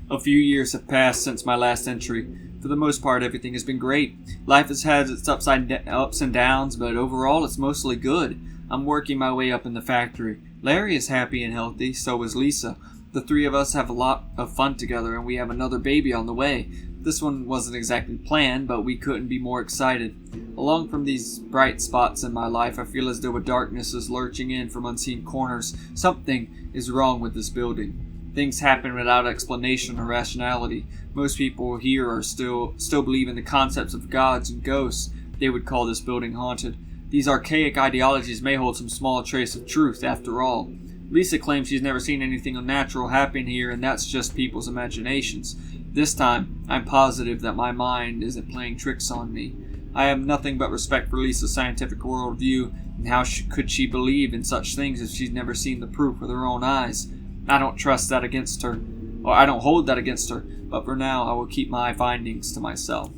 A few years have passed since my last entry. For the most part, everything has been great. Life has had its ups and downs, but overall it's mostly good. I'm working my way up in the factory. Larry is happy and healthy, so is Lisa. The three of us have a lot of fun together, and we have another baby on the way. This one wasn't exactly planned, but we couldn't be more excited. Along from these bright spots in my life, I feel as though a darkness is lurching in from unseen corners. Something is wrong with this building. Things happen without explanation or rationality. Most people here are still believe in the concepts of gods and ghosts. They would call this building haunted. These archaic ideologies may hold some small trace of truth after all. Lisa claims she's never seen anything unnatural happen here, and that's just people's imaginations. This time, I'm positive that my mind isn't playing tricks on me. I have nothing but respect for Lisa's scientific worldview, and how could she believe in such things if she's never seen the proof with her own eyes? I don't trust that against her, or I don't hold that against her, but for now I will keep my findings to myself.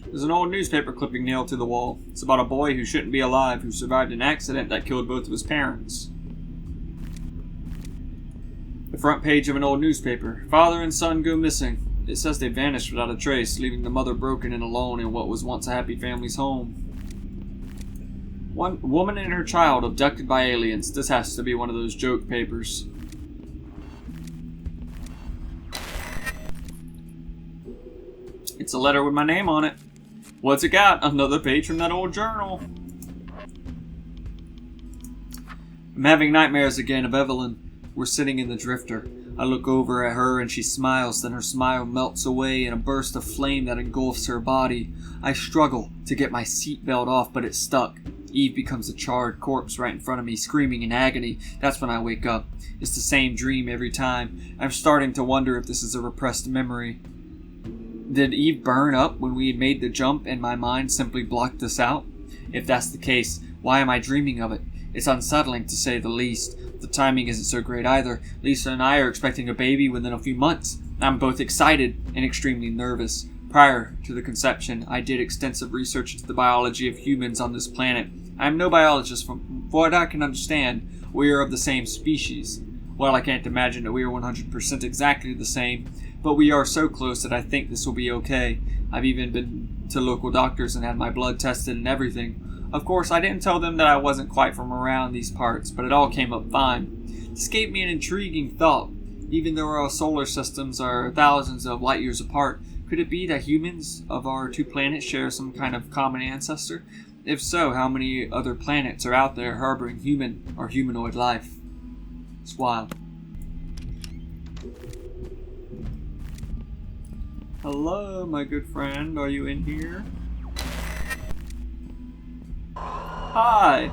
There's an old newspaper clipping nailed to the wall. It's about a boy who shouldn't be alive, who survived an accident that killed both of his parents. The front page of an old newspaper. Father and son go missing. It says they vanished without a trace, leaving the mother broken and alone in what was once a happy family's home. One woman and her child abducted by aliens. This has to be one of those joke papers. It's a letter with my name on it. What's it got? Another page from that old journal. I'm having nightmares again of Evelyn. We're sitting in the drifter. I look over at her and she smiles, then her smile melts away in a burst of flame that engulfs her body. I struggle to get my seatbelt off, but it's stuck. Eve becomes a charred corpse right in front of me, screaming in agony. That's when I wake up. It's the same dream every time. I'm starting to wonder if this is a repressed memory. Did Eve burn up when we had made the jump and my mind simply blocked this out? If that's the case, why am I dreaming of it? It's unsettling to say the least. The timing isn't so great either. Lisa and I are expecting a baby within a few months. I'm both excited and extremely nervous. Prior to the conception, I did extensive research into the biology of humans on this planet. I am no biologist. From what I can understand, we are of the same species. Well, I can't imagine that we are 100% exactly the same, but we are so close that I think this will be okay. I've even been to local doctors and had my blood tested and everything. Of course, I didn't tell them that I wasn't quite from around these parts, but it all came up fine. This gave me an intriguing thought. Even though our solar systems are thousands of light years apart, could it be that humans of our two planets share some kind of common ancestor? If so, how many other planets are out there harboring human or humanoid life? It's wild. Hello, my good friend. Are you in here? Hi!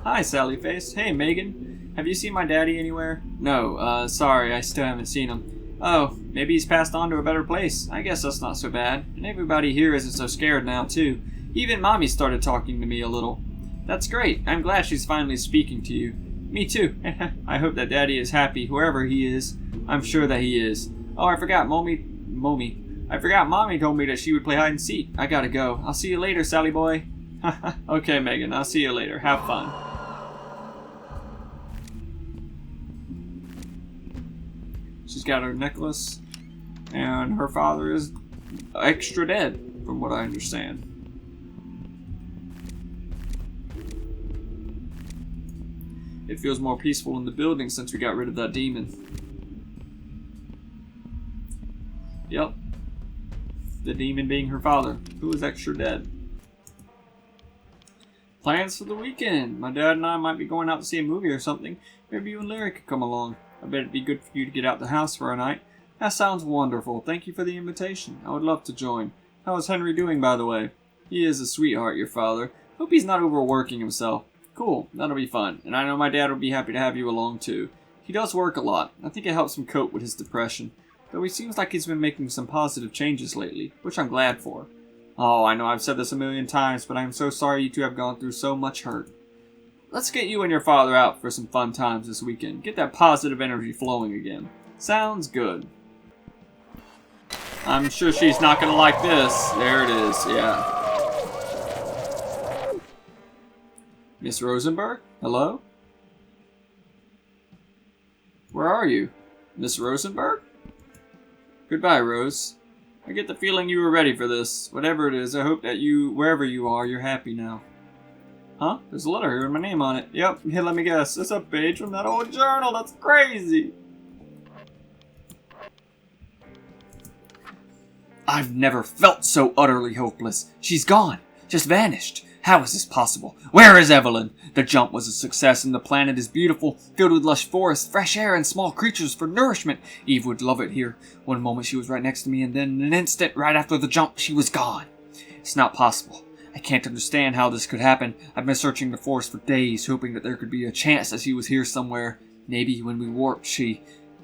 Hi, Sally Face. Hey, Megan. Have you seen my daddy anywhere? No, sorry, I still haven't seen him. Oh, maybe he's passed on to a better place. I guess that's not so bad. And everybody here isn't so scared now, too. Even Mommy started talking to me a little. That's great. I'm glad she's finally speaking to you. Me too. I hope that Daddy is happy, whoever he is. I'm sure that he is. Oh, I forgot, I forgot Mommy told me that she would play hide and seek. I gotta go. I'll see you later, Sally boy. Okay, Megan, I'll see you later. Have fun. She's got her necklace, and her father is extra dead, from what I understand. It feels more peaceful in the building since we got rid of that demon. Yep. The demon being her father, who is extra dead. Plans for the weekend. My dad and I might be going out to see a movie or something. Maybe you and Larry could come along. I bet it'd be good for you to get out the house for a night. That sounds wonderful. Thank you for the invitation. I would love to join. How is Henry doing, by the way? He is a sweetheart, your father. Hope he's not overworking himself. Cool, that'll be fun. And I know my dad would be happy to have you along too. He does work a lot. I think it helps him cope with his depression. Though he seems like he's been making some positive changes lately, which I'm glad for. Oh, I know I've said this a million times, but I'm so sorry you two have gone through so much hurt. Let's get you and your father out for some fun times this weekend. Get that positive energy flowing again. Sounds good. I'm sure she's not gonna like this. There it is, yeah. Miss Rosenberg? Hello? Where are you? Miss Rosenberg? Goodbye, Rose. I get the feeling you were ready for this. Whatever it is, I hope that you, wherever you are, you're happy now. Huh? There's a letter here with my name on it. Yep, here, let me guess. It's a page from that old journal. That's crazy. I've never felt so utterly hopeless. She's gone. Just vanished. How is this possible? Where is Evelyn? The jump was a success and the planet is beautiful, filled with lush forests, fresh air, and small creatures for nourishment. Eve would love it here. One moment she was right next to me, and then in an instant, right after the jump, she was gone. It's not possible. I can't understand how this could happen. I've been searching the forest for days, hoping that there could be a chance that she was here somewhere. Maybe when we warped,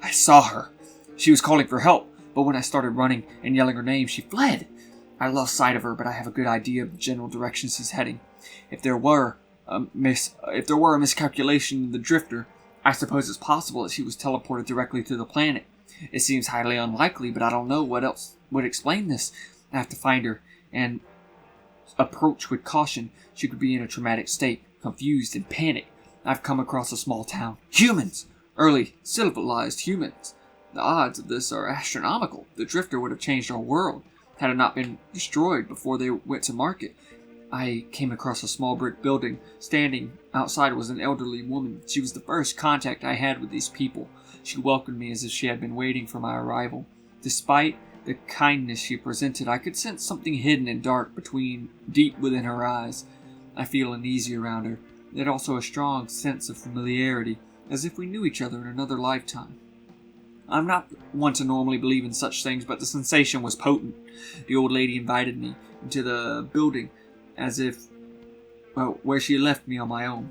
I saw her. She was calling for help, but when I started running and yelling her name, she fled. I lost sight of her, but I have a good idea of the general direction she's heading. If there were a miscalculation in the drifter, I suppose it's possible that she was teleported directly to the planet. It seems highly unlikely, but I don't know what else would explain this. I have to find her and approach with caution. She could be in a traumatic state, confused and panicked. I've come across a small town. Humans! Early, civilized humans. The odds of this are astronomical. The drifter would have changed our world had it not been destroyed before they went to market. I came across a small brick building. Standing outside was an elderly woman. She was the first contact I had with these people. She welcomed me as if she had been waiting for my arrival. Despite the kindness she presented, I could sense something hidden and dark deep within her eyes. I feel uneasy around her, yet also a strong sense of familiarity, as if we knew each other in another lifetime. I'm not one to normally believe in such things, but the sensation was potent. The old lady invited me into the building where she left me on my own.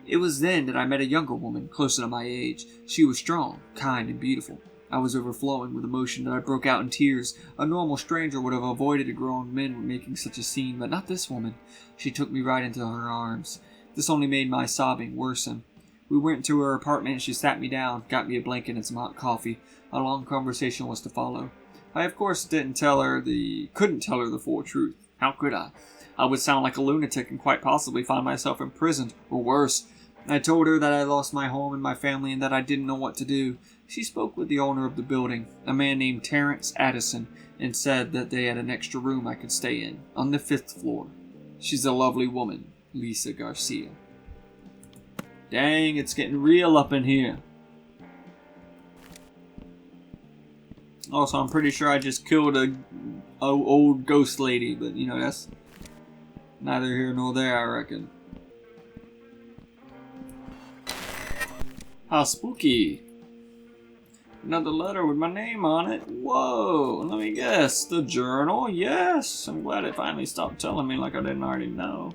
It was then that I met a younger woman, closer to my age. She was strong, kind, and beautiful. I was overflowing with emotion that I broke out in tears. A normal stranger would have avoided a grown man when making such a scene, but not this woman. She took me right into her arms. This only made my sobbing worsen. We went to her apartment and she sat me down, got me a blanket and some hot coffee. A long conversation was to follow. I, of course, couldn't tell her the full truth. How could I? I would sound like a lunatic and quite possibly find myself imprisoned, or worse. I told her that I lost my home and my family and that I didn't know what to do. She spoke with the owner of the building, a man named Terrence Addison, and said that they had an extra room I could stay in, on the 5th floor. She's a lovely woman, Lisa Garcia. Dang, it's getting real up in here. Also, I'm pretty sure I just killed a old ghost lady, but you know, that's neither here nor there, I reckon. How spooky. Another letter with my name on it. Whoa, let me guess. The journal? Yes. I'm glad it finally stopped telling me like I didn't already know.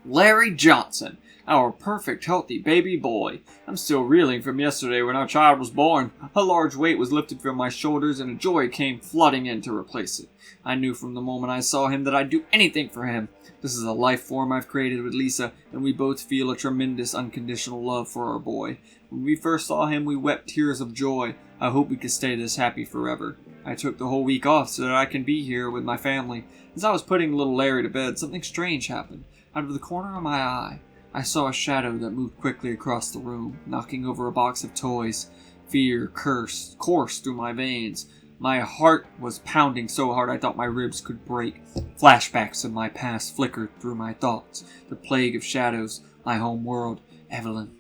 Larry Johnson. Our perfect, healthy baby boy. I'm still reeling from yesterday when our child was born. A large weight was lifted from my shoulders and a joy came flooding in to replace it. I knew from the moment I saw him that I'd do anything for him. This is a life form I've created with Lisa, and we both feel a tremendous unconditional love for our boy. When we first saw him, we wept tears of joy. I hope we could stay this happy forever. I took the whole week off so that I can be here with my family. As I was putting little Larry to bed, something strange happened. Out of the corner of my eye, I saw a shadow that moved quickly across the room, knocking over a box of toys. Fear coursed through my veins. My heart was pounding so hard I thought my ribs could break. Flashbacks of my past flickered through my thoughts. The plague of shadows, my home world, Evelyn.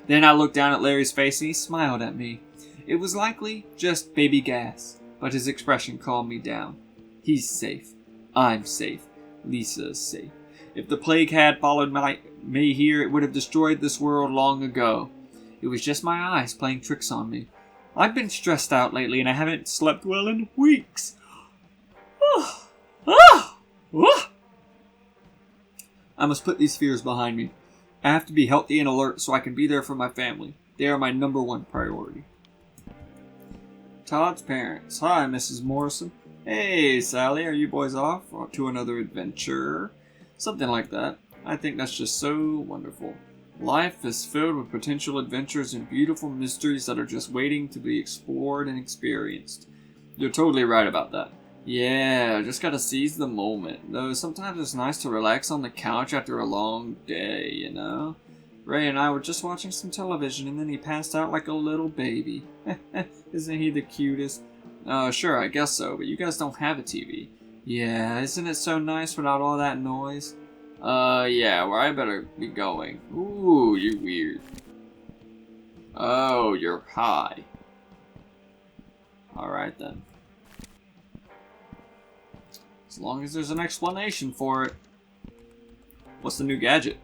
Then I looked down at Larry's face and he smiled at me. It was likely just baby gas, but his expression calmed me down. He's safe. I'm safe. Lisa is safe. If the plague had followed me here, it would have destroyed this world long ago. It was just my eyes playing tricks on me. I've been stressed out lately and I haven't slept well in weeks. I must put these fears behind me. I have to be healthy and alert so I can be there for my family. They are my #1 priority. Todd's parents. Hi, Mrs. Morrison. Hey, Sally, are you boys off to another adventure? Something like that. I think that's just so wonderful. Life is filled with potential adventures and beautiful mysteries that are just waiting to be explored and experienced. You're totally right about that. Yeah, just gotta seize the moment. Though sometimes it's nice to relax on the couch after a long day, you know? Ray and I were just watching some television and then he passed out like a little baby. Isn't he the cutest? Sure, I guess so, but you guys don't have a TV. Yeah, isn't it so nice without all that noise? Yeah, well, I better be going. Ooh, you're weird. Oh, you're high. Alright then. As long as there's an explanation for it. What's the new gadget?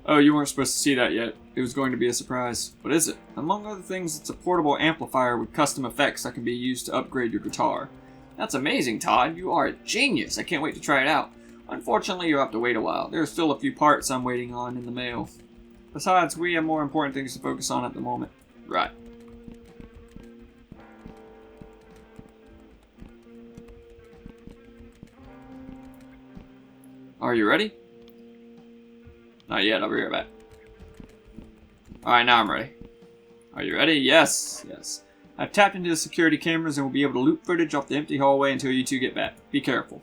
Oh, you weren't supposed to see that yet. It was going to be a surprise. What is it? Among other things, it's a portable amplifier with custom effects that can be used to upgrade your guitar. That's amazing, Todd. You are a genius. I can't wait to try it out. Unfortunately, you'll have to wait a while. There are still a few parts I'm waiting on in the mail. Besides, we have more important things to focus on at the moment. Right. Are you ready? Not yet, I'll be right back. Alright, now I'm ready. Are you ready? Yes, yes. I've tapped into the security cameras and will be able to loop footage off the empty hallway until you two get back. Be careful.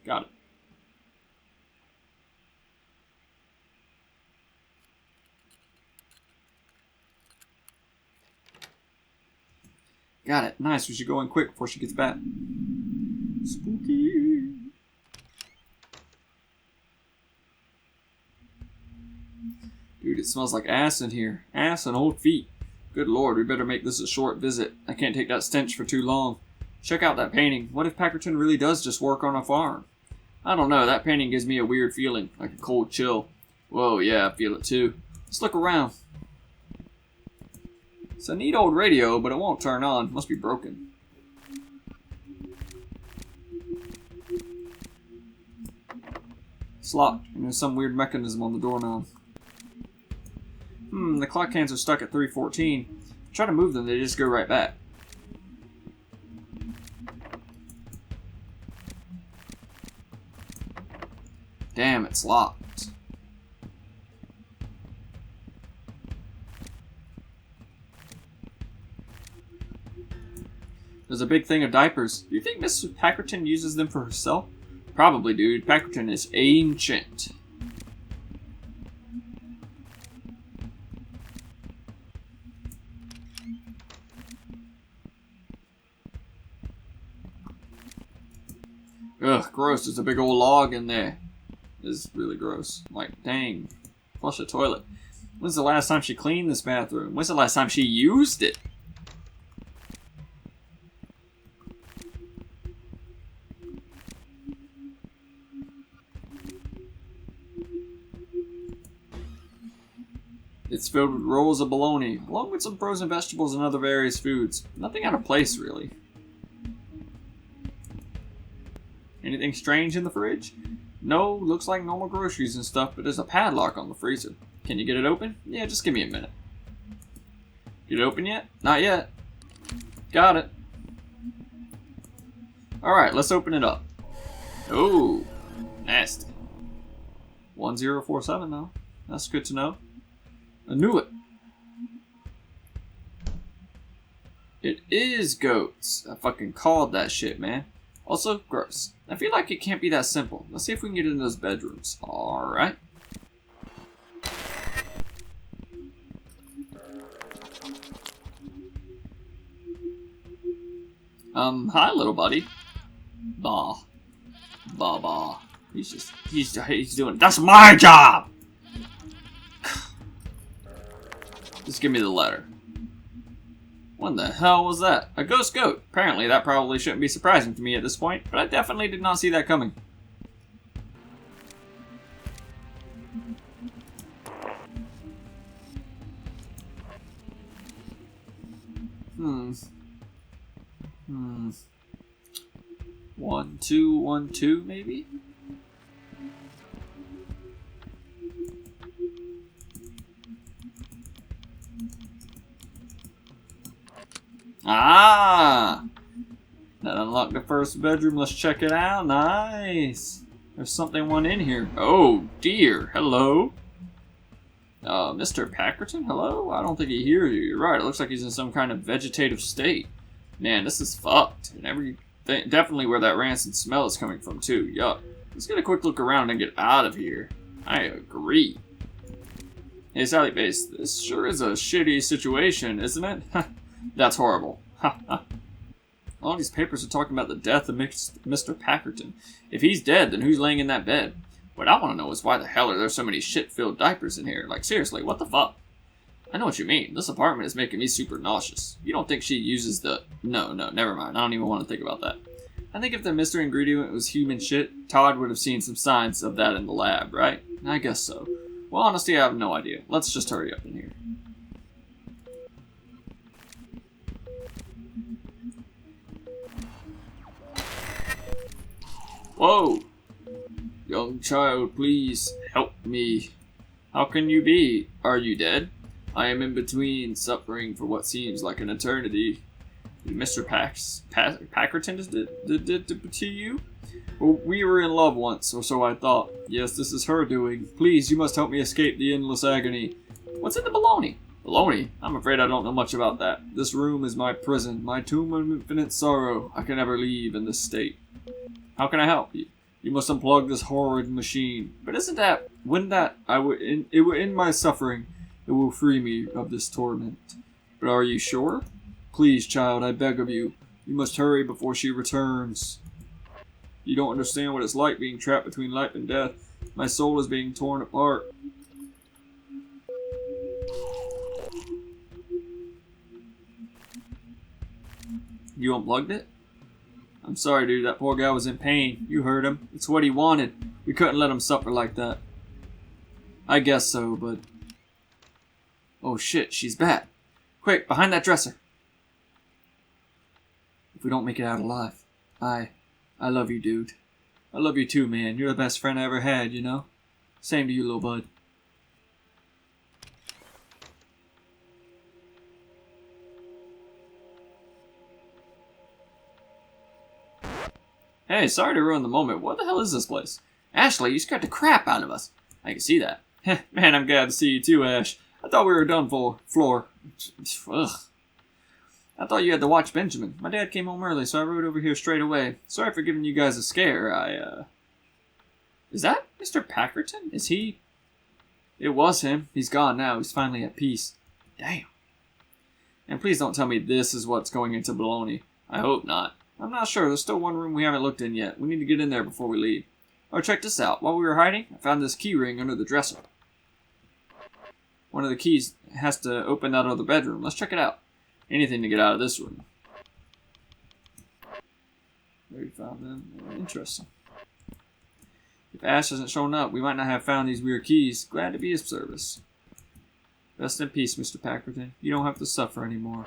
Got it. Got it. Nice, we should go in quick before she gets back. Spooky. Dude, it smells like ass in here. Ass and old feet. Good lord, we better make this a short visit. I can't take that stench for too long. Check out that painting. What if Packerton really does just work on a farm? I don't know, that painting gives me a weird feeling, like a cold chill. Whoa, yeah, I feel it too. Let's look around. It's a neat old radio, but it won't turn on. Must be broken. It's locked, and there's some weird mechanism on the doorknob. The clock hands are stuck at 3:14. Try to move them, they just go right back. Damn, it's locked. There's a big thing of diapers. Do you think Miss Packerton uses them for herself? Probably, dude. Packerton is ancient. Ugh, gross. There's a big old log in there. This is really gross. Like, dang. Flush the toilet. When's the last time she cleaned this bathroom? When's the last time she used it? It's filled with rolls of bologna, along with some frozen vegetables and other various foods. Nothing out of place, really. Anything strange in the fridge? No, looks like normal groceries and stuff, but there's a padlock on the freezer. Can you get it open? Yeah, just give me a minute. Get it open yet? Not yet. Got it. Alright, let's open it up. Oh, nasty. 1047 though. That's good to know. I knew it. It is goats. I fucking called that shit, man. Also, gross. I feel like it can't be that simple. Let's see if we can get into those bedrooms. Alright. Hi, little buddy. Bah. Bah, bah. He's doing, that's my job! Just give me the letter. What the hell was that? A ghost goat. Apparently that probably shouldn't be surprising to me at this point, but I definitely did not see that coming. Hmm. 1212 maybe? Ah! That unlocked the first bedroom. Let's check it out. Nice. There's something in here. Oh dear. Hello. Mr. Packerton? Hello? I don't think he hears you. You're right. It looks like he's in some kind of vegetative state. Man, this is fucked. And definitely where that rancid smell is coming from too. Yuck. Let's get a quick look around and get out of here. I agree. Hey, Sally Base, this sure is a shitty situation, isn't it? That's horrible. All these papers are talking about the death of Mr. Packerton. If he's dead, then who's laying in that bed? What I want to know is why the hell are there so many shit-filled diapers in here? Like, seriously, what the fuck? I know what you mean. This apartment is making me super nauseous. You don't think she uses the... No, never mind. I don't even want to think about that. I think if the mystery ingredient was human shit, Todd would have seen some signs of that in the lab, right? I guess so. Well, honestly, I have no idea. Let's just hurry up in here. Whoa! Young child, please help me. How can you be? Are you dead? I am in between, suffering for what seems like an eternity. Mr. Packerton did to you? Well, we were in love once, or so I thought. Yes, this is her doing. Please, you must help me escape the endless agony. What's in the baloney? Baloney? I'm afraid I don't know much about that. This room is my prison, my tomb of infinite sorrow. I can never leave in this state. How can I help you? You must unplug this horrid machine. But wouldn't that, it would end my suffering. It will free me of this torment. But are you sure? Please, child, I beg of you. You must hurry before she returns. You don't understand what it's like being trapped between life and death. My soul is being torn apart. You unplugged it? I'm sorry, dude. That poor guy was in pain. You heard him. It's what he wanted. We couldn't let him suffer like that. I guess so, but... Oh shit, she's back. Quick, behind that dresser. If we don't make it out alive, I love you, dude. I love you too, man. You're the best friend I ever had, you know? Same to you, little bud. Hey, sorry to ruin the moment. What the hell is this place? Ashley, you scared the crap out of us. I can see that. Man, I'm glad to see you too, Ash. I thought we were done for. Floor. Ugh. I thought you had to watch Benjamin. My dad came home early, so I rode over here straight away. Sorry for giving you guys a scare. Is that Mr. Packerton? Is he... It was him. He's gone now. He's finally at peace. Damn. And please don't tell me this is what's going into Baloney. I hope not. I'm not sure. There's still one room we haven't looked in yet. We need to get in there before we leave. Oh, check this out. While we were hiding, I found this key ring under the dresser. One of the keys has to open that other bedroom. Let's check it out. Anything to get out of this room. There you found them. Interesting. If Ash hasn't shown up, we might not have found these weird keys. Glad to be of service. Rest in peace, Mr. Packerton. You don't have to suffer anymore.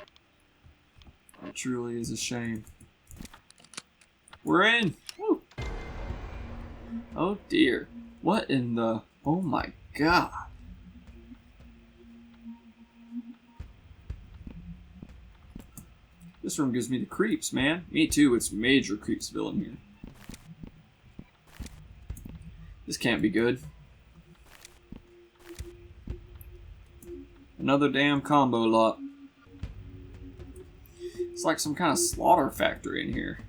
It truly is a shame. We're in! Woo. Oh dear. What in the... Oh my god. This room gives me the creeps, man. Me too, it's major creepsville in here. This can't be good. Another damn combo lot. It's like some kind of slaughter factory in here.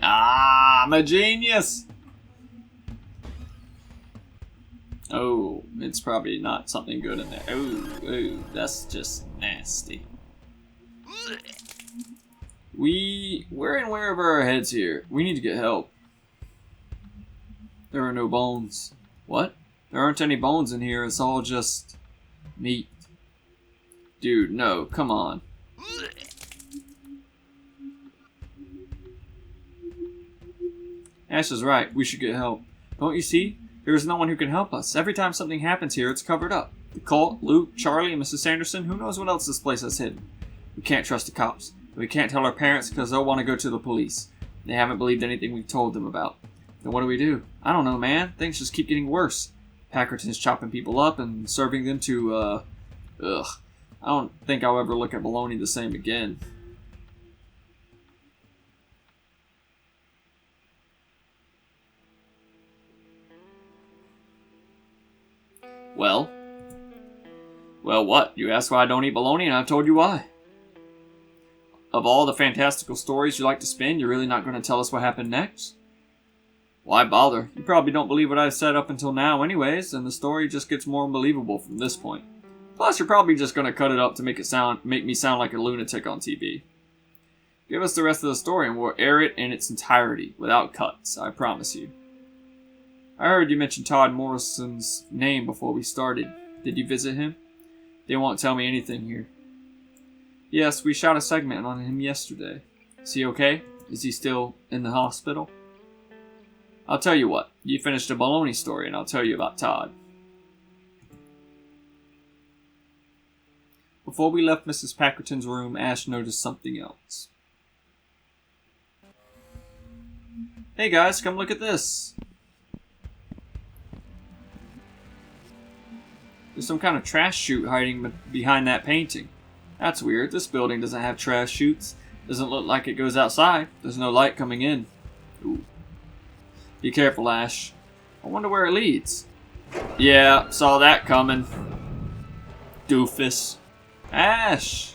Ah, I'm a genius! Oh, it's probably not something good in there. Oh, that's just nasty. We're in wherever our head's here. We need to get help. There are no bones. What? There aren't any bones in here. It's all just meat. Dude, no, come on. Ash is right. We should get help. Don't you see? There is no one who can help us. Every time something happens here, it's covered up. The cult, Luke, Charlie, and Mrs. Sanderson, who knows what else this place has hidden. We can't trust the cops. We can't tell our parents because they'll want to go to the police. They haven't believed anything we've told them about. Then what do we do? I don't know, man. Things just keep getting worse. Packerton's chopping people up and serving them to, ugh. I don't think I'll ever look at bologna the same again. Well? Well, what? You asked why I don't eat bologna, and I've told you why. Of all the fantastical stories you like to spin, you're really not going to tell us what happened next? Why bother? You probably don't believe what I've said up until now anyways, and the story just gets more unbelievable from this point. Plus, you're probably just going to cut it up to make me sound like a lunatic on TV. Give us the rest of the story and we'll air it in its entirety, without cuts, I promise you. I heard you mention Todd Morrison's name before we started. Did you visit him? They won't tell me anything here. Yes, we shot a segment on him yesterday. Is he okay? Is he still in the hospital? I'll tell you what. You finish the bologna story and I'll tell you about Todd. Before we left Mrs. Packerton's room, Ash noticed something else. Hey guys, come look at this. There's some kind of trash chute hiding behind that painting. That's weird. This building doesn't have trash chutes. Doesn't look like it goes outside. There's no light coming in. Ooh. Be careful, Ash. I wonder where it leads. Yeah, saw that coming. Doofus. Ash!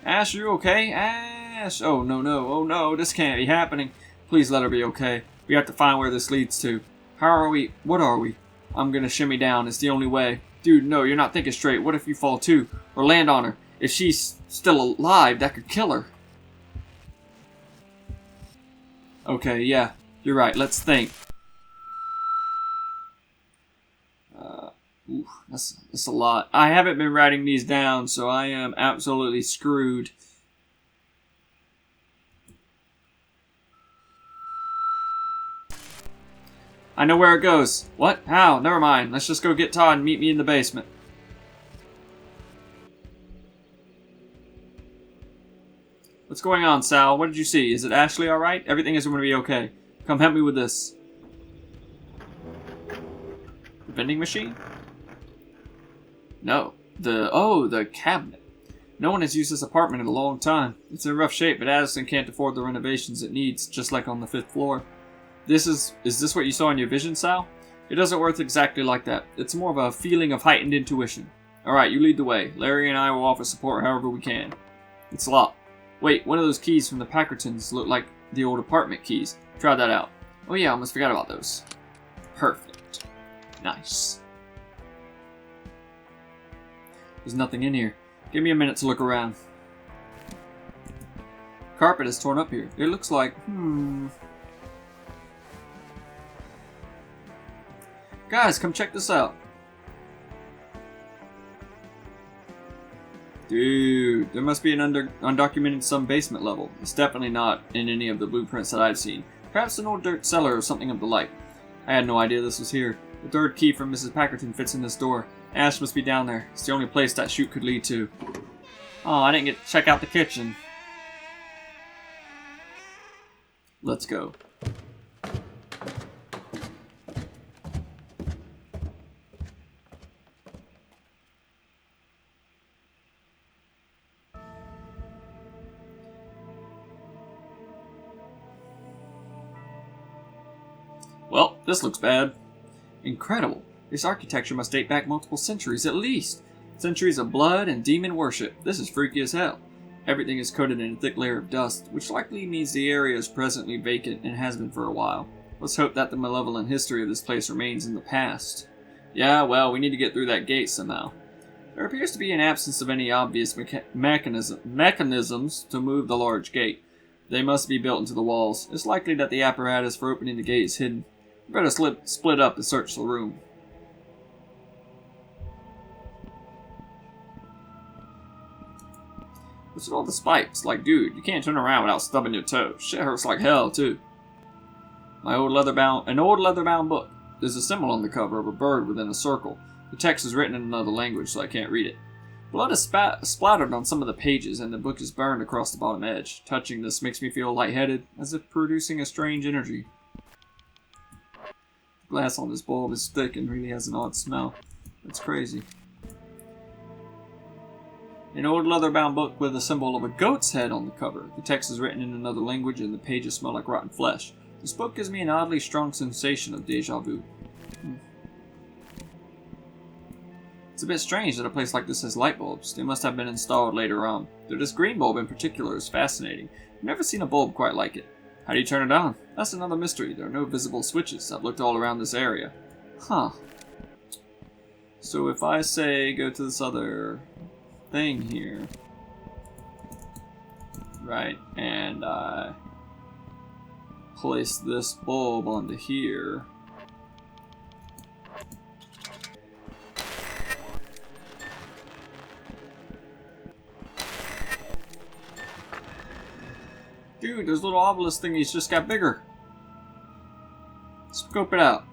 Ash, are you okay? Ash! Oh, no, no. Oh, no. This can't be happening. Please let her be okay. We have to find where this leads to. How are we? What are we? I'm gonna shimmy down. It's the only way. Dude, no, you're not thinking straight. What if you fall too? Or land on her? If she's still alive, that could kill her. Okay, yeah. You're right. Let's think. Ooh, that's a lot. I haven't been writing these down, so I am absolutely screwed. I know where it goes. What? How? Never mind. Let's just go get Todd and meet me in the basement. What's going on, Sal? What did you see? Is it Ashley alright? Everything is going to be okay. Come help me with this. The vending machine? No. The cabinet. No one has used this apartment in a long time. It's in rough shape, but Addison can't afford the renovations it needs, just like on the 5th floor. Is this what you saw in your vision, Sal? It doesn't work exactly like that. It's more of a feeling of heightened intuition. Alright, you lead the way. Larry and I will offer support however we can. It's locked. Wait, one of those keys from the Packertons look like the old apartment keys. Try that out. Oh yeah, I almost forgot about those. Perfect. Nice. There's nothing in here. Give me a minute to look around. Carpet is torn up here. It looks like, Guys, come check this out. Dude, there must be an undocumented some basement level. It's definitely not in any of the blueprints that I've seen. Perhaps an old dirt cellar or something of the like. I had no idea this was here. The third key from Mrs. Packerton fits in this door. Ash must be down there. It's the only place that chute could lead to. Oh, I didn't get to check out the kitchen. Let's go. Well, this looks bad. Incredible. This architecture must date back multiple centuries at least. Centuries of blood and demon worship. This is freaky as hell. Everything is coated in a thick layer of dust, which likely means the area is presently vacant and has been for a while. Let's hope that the malevolent history of this place remains in the past. Yeah, well, we need to get through that gate somehow. There appears to be an absence of any obvious mechanisms to move the large gate. They must be built into the walls. It's likely that the apparatus for opening the gate is hidden. We better split up and search the room. What's with all the spikes? Like, dude, you can't turn around without stubbing your toe. Shit hurts like hell, too. An old leather-bound book. There's a symbol on the cover of a bird within a circle. The text is written in another language, so I can't read it. Blood is splattered on some of the pages, and the book is burned across the bottom edge. Touching this makes me feel lightheaded, as if producing a strange energy. The glass on this bulb is thick and really has an odd smell. That's crazy. An old leather-bound book with a symbol of a goat's head on the cover. The text is written in another language, and the pages smell like rotten flesh. This book gives me an oddly strong sensation of deja vu. It's a bit strange that a place like this has light bulbs. They must have been installed later on. Though this green bulb in particular is fascinating. I've never seen a bulb quite like it. How do you turn it on? That's another mystery. There are no visible switches. I've looked all around this area. Huh. So if I say go to this other thing here, right, and I place this bulb onto here, dude, those little obelisk thingies just got bigger. Scope it out.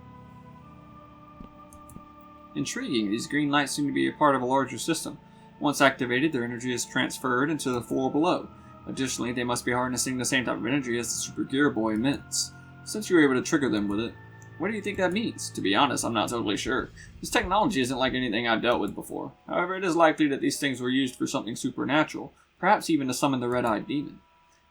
Intriguing, these green lights seem to be a part of a larger system. Once activated, their energy is transferred into the floor below. Additionally, they must be harnessing the same type of energy as the Super Gear Boy emits. Since you were able to trigger them with it, what do you think that means? To be honest, I'm not totally sure. This technology isn't like anything I've dealt with before. However, it is likely that these things were used for something supernatural, perhaps even to summon the red-eyed demon.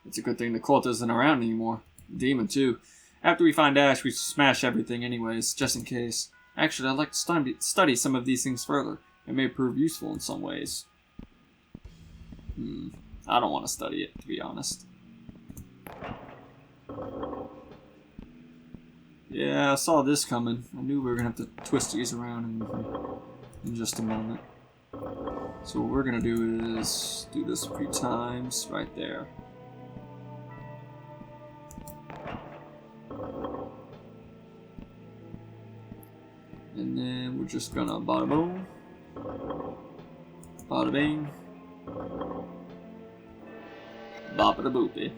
It's a good thing the cult isn't around anymore. The demon, too. After we find Ash, we smash everything anyways, just in case. Actually, I'd like to study some of these things further. It may prove useful in some ways. I don't want to study it, to be honest. Yeah, I saw this coming. I knew we were going to have to twist these around in just a moment. So what we're going to do is do this a few times right there. And then we're just gonna bada boom, bada bing, boppa da boopy.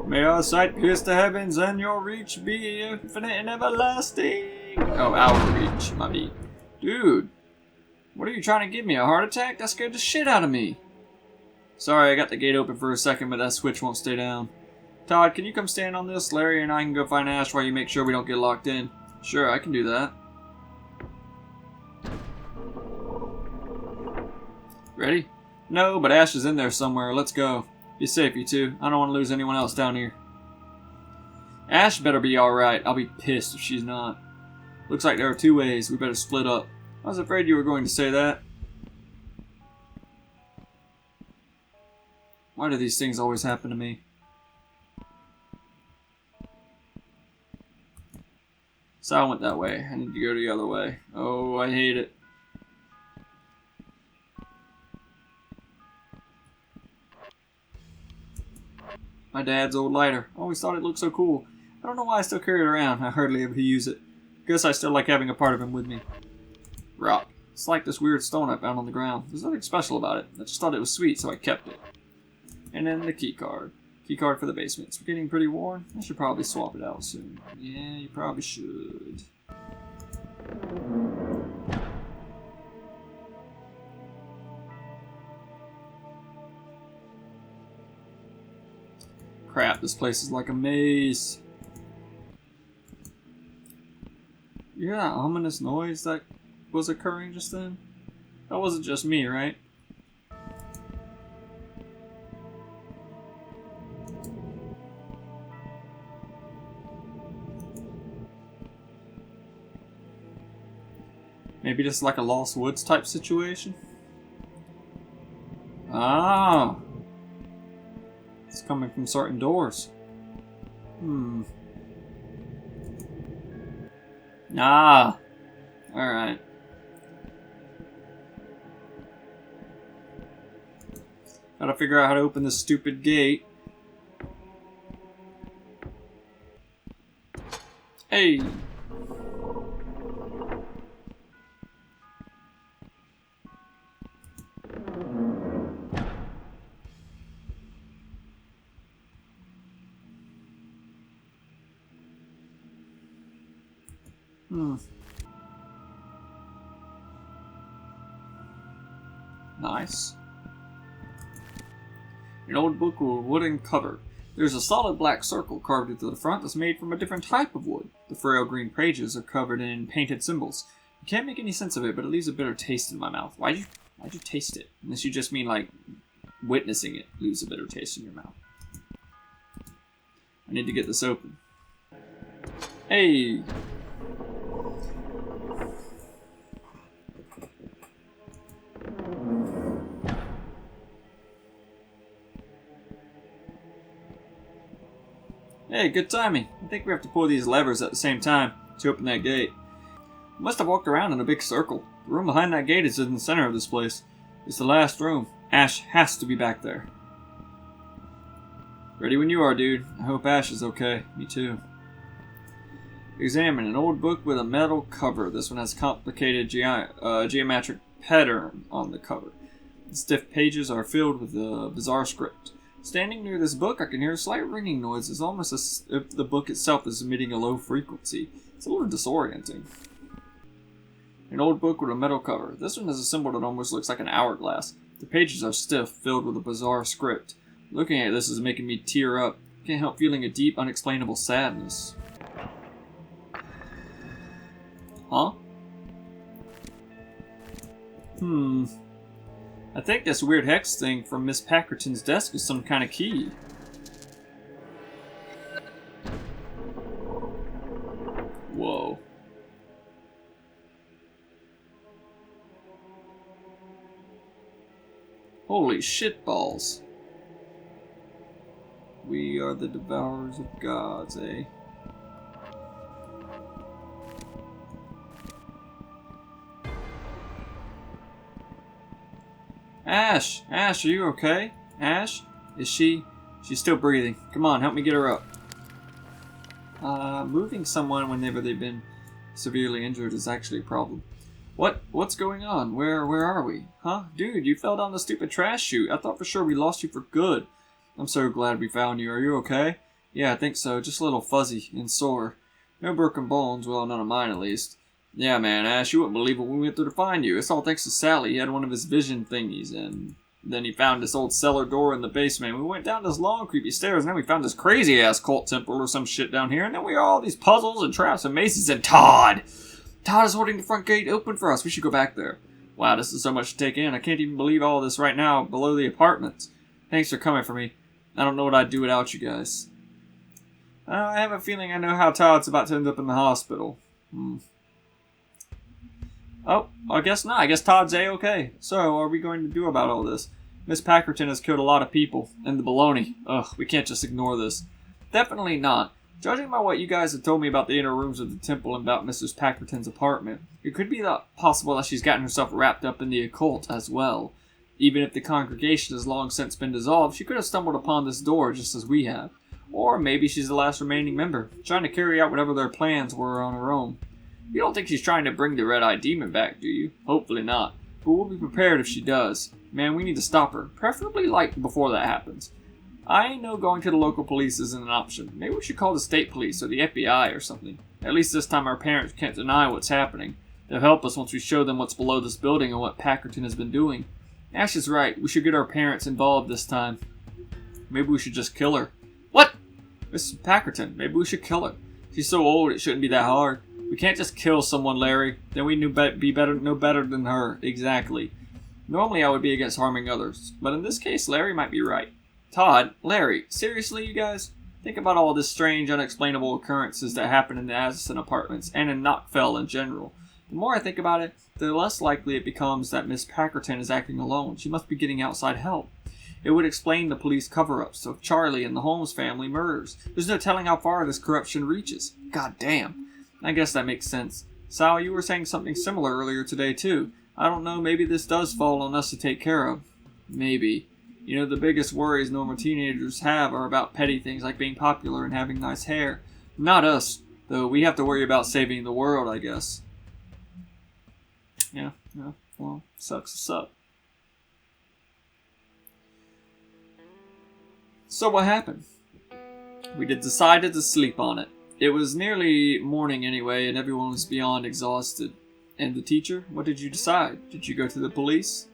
May our sight pierce the heavens and your reach be infinite and everlasting. Oh, our reach, my be. Dude, what are you trying to give me? A heart attack? That scared the shit out of me. Sorry, I got the gate open for a second, but that switch won't stay down. Todd, can you come stand on this? Larry and I can go find Ash while you make sure we don't get locked in. Sure, I can do that. Ready? No, but Ash is in there somewhere. Let's go. Be safe, you two. I don't want to lose anyone else down here. Ash better be alright. I'll be pissed if she's not. Looks like there are two ways. We better split up. I was afraid you were going to say that. Why do these things always happen to me? So I went that way. I need to go the other way. Oh, I hate it. My dad's old lighter. I always thought it looked so cool. I don't know why I still carry it around. I hardly ever use it. Guess I still like having a part of him with me. Rock. It's like this weird stone I found on the ground. There's nothing special about it. I just thought it was sweet, so I kept it. And then the key card. Key card for the basement. It's getting pretty worn. I should probably swap it out soon. Yeah, you probably should. Crap, this place is like a maze. You hear that ominous noise that was occurring just then? That wasn't just me, right? Maybe just like a Lost Woods type situation? Ah! It's coming from certain doors. Ah! Alright. Gotta figure out how to open this stupid gate. Hey! Nice. An old book with a wooden cover. There's a solid black circle carved into the front that's made from a different type of wood. The frail green pages are covered in painted symbols. I can't make any sense of it, but it leaves a bitter taste in my mouth. Why'd you taste it? Unless you just mean like witnessing it leaves a bitter taste in your mouth. I need to get this open. Hey! Hey, good timing. I think we have to pull these levers at the same time to open that gate. We must have walked around in a big circle. The room behind that gate is in the center of this place. It's the last room. Ash has to be back there. Ready when you are, dude. I hope Ash is okay. Me too. Examine an old book with a metal cover. This one has complicated geometric pattern on the cover. The stiff pages are filled with a bizarre script. Standing near this book, I can hear a slight ringing noise. It's almost as if the book itself is emitting a low frequency. It's a little disorienting. An old book with a metal cover. This one has a symbol that almost looks like an hourglass. The pages are stiff, filled with a bizarre script. Looking at this is making me tear up. I can't help feeling a deep, unexplainable sadness. Huh? I think this weird hex thing from Miss Packerton's desk is some kind of key. Whoa. Holy shitballs. We are the devourers of gods, eh? Ash! Ash, are you okay? Ash? Is she's still breathing. Come on, help me get her up. Moving someone whenever they've been severely injured is actually a problem. What's going on? Where are we? Huh? Dude, you fell down the stupid trash chute. I thought for sure we lost you for good. I'm so glad we found you. Are you okay? Yeah, I think so. Just a little fuzzy and sore. No broken bones. Well, none of mine at least. Yeah, man, Ash, you wouldn't believe what we went through to find you. It's all thanks to Sally. He had one of his vision thingies, and then he found this old cellar door in the basement. We went down this long, creepy stairs, and then we found this crazy-ass cult temple or some shit down here, and then we all these puzzles and traps and mazes, and Todd! Todd is holding the front gate open for us. We should go back there. Wow, this is so much to take in. I can't even believe all this right now below the apartments. Thanks for coming for me. I don't know what I'd do without you guys. I have a feeling I know how Todd's about to end up in the hospital. Oh, I guess not. I guess Todd's A-okay. So, what are we going to do about all this? Miss Packerton has killed a lot of people. And the baloney. Ugh, we can't just ignore this. Definitely not. Judging by what you guys have told me about the inner rooms of the temple and about Mrs. Packerton's apartment, it could be possible that she's gotten herself wrapped up in the occult as well. Even if the congregation has long since been dissolved, she could have stumbled upon this door just as we have. Or maybe she's the last remaining member, trying to carry out whatever their plans were on her own. You don't think she's trying to bring the red-eyed demon back, do you? Hopefully not. But we'll be prepared if she does. Man, we need to stop her. Preferably, before that happens. I know going to the local police isn't an option. Maybe we should call the state police or the FBI or something. At least this time our parents can't deny what's happening. They'll help us once we show them what's below this building and what Packerton has been doing. Ash is right. We should get our parents involved this time. Maybe we should just kill her. What? Mrs. Packerton. Maybe we should kill her. She's so old it shouldn't be that hard. We can't just kill someone, Larry. Then we know better than her. Exactly. Normally I would be against harming others, but in this case Larry might be right. Todd, Larry, seriously, you guys? Think about all this strange, unexplainable occurrences that happen in the Addison apartments and in Knockfell in general. The more I think about it, the less likely it becomes that Miss Packerton is acting alone. She must be getting outside help. It would explain the police cover-ups of Charlie and the Holmes family murders. There's no telling how far this corruption reaches. God damn. I guess that makes sense. Sal, you were saying something similar earlier today, too. I don't know, maybe this does fall on us to take care of. Maybe. You know, the biggest worries normal teenagers have are about petty things like being popular and having nice hair. Not us, though. We have to worry about saving the world, I guess. Yeah, well, sucks to suck. So what happened? We decided to sleep on it. It was nearly morning anyway, and everyone was beyond exhausted. And the teacher? What did you decide? Did you go to the police?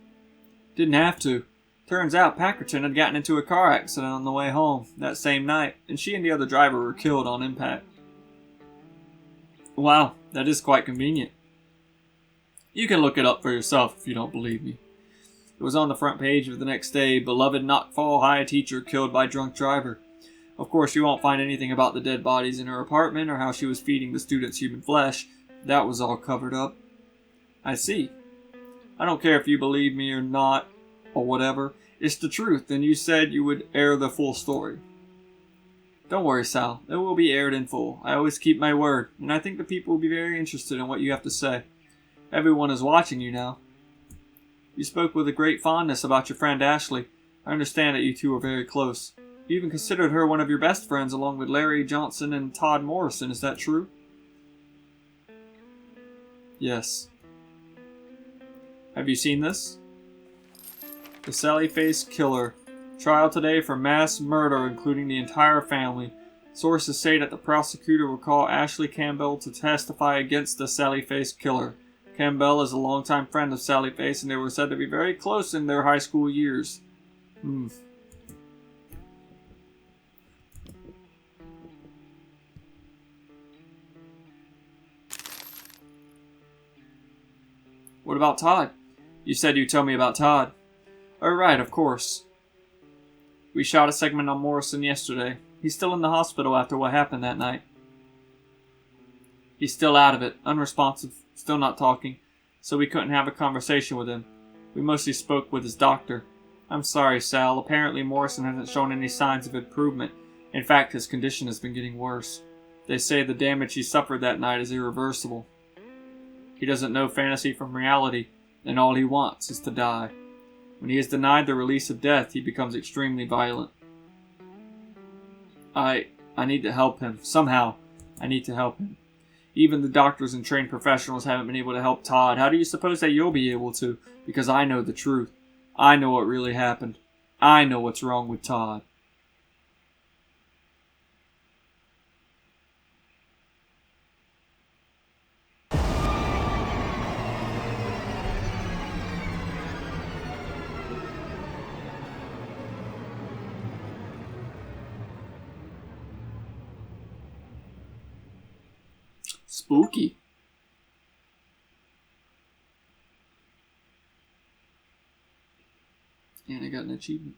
Didn't have to. Turns out Packerton had gotten into a car accident on the way home that same night, and she and the other driver were killed on impact. Wow, that is quite convenient. You can look it up for yourself if you don't believe me. It was on the front page of the next day, beloved Knockfall High teacher killed by drunk driver. Of course, you won't find anything about the dead bodies in her apartment or how she was feeding the students human flesh. That was all covered up. I see. I don't care if you believe me or not, or whatever. It's the truth, and you said you would air the full story. Don't worry, Sal. It will be aired in full. I always keep my word, and I think the people will be very interested in what you have to say. Everyone is watching you now. You spoke with a great fondness about your friend Ashley. I understand that you two are very close. You even considered her one of your best friends along with Larry Johnson and Todd Morrison. Is that true? Yes. Have you seen this? The Sally-Face Killer. Trial today for mass murder, including the entire family. Sources say that the prosecutor will call Ashley Campbell to testify against the Sally-Face Killer. Campbell is a longtime friend of Sally Face, and they were said to be very close in their high school years. What about Todd? You said you'd tell me about Todd. Oh, right, of course. We shot a segment on Morrison yesterday. He's still in the hospital after what happened that night. He's still out of it, unresponsive, still not talking, so we couldn't have a conversation with him. We mostly spoke with his doctor. I'm sorry, Sal. Apparently Morrison hasn't shown any signs of improvement. In fact, his condition has been getting worse. They say the damage he suffered that night is irreversible. He doesn't know fantasy from reality, and all he wants is to die. When he is denied the release of death, he becomes extremely violent. I need to help him. Somehow, I need to help him. Even the doctors and trained professionals haven't been able to help Todd. How do you suppose that you'll be able to? Because I know the truth. I know what really happened. I know what's wrong with Todd. Spooky. And I got an achievement.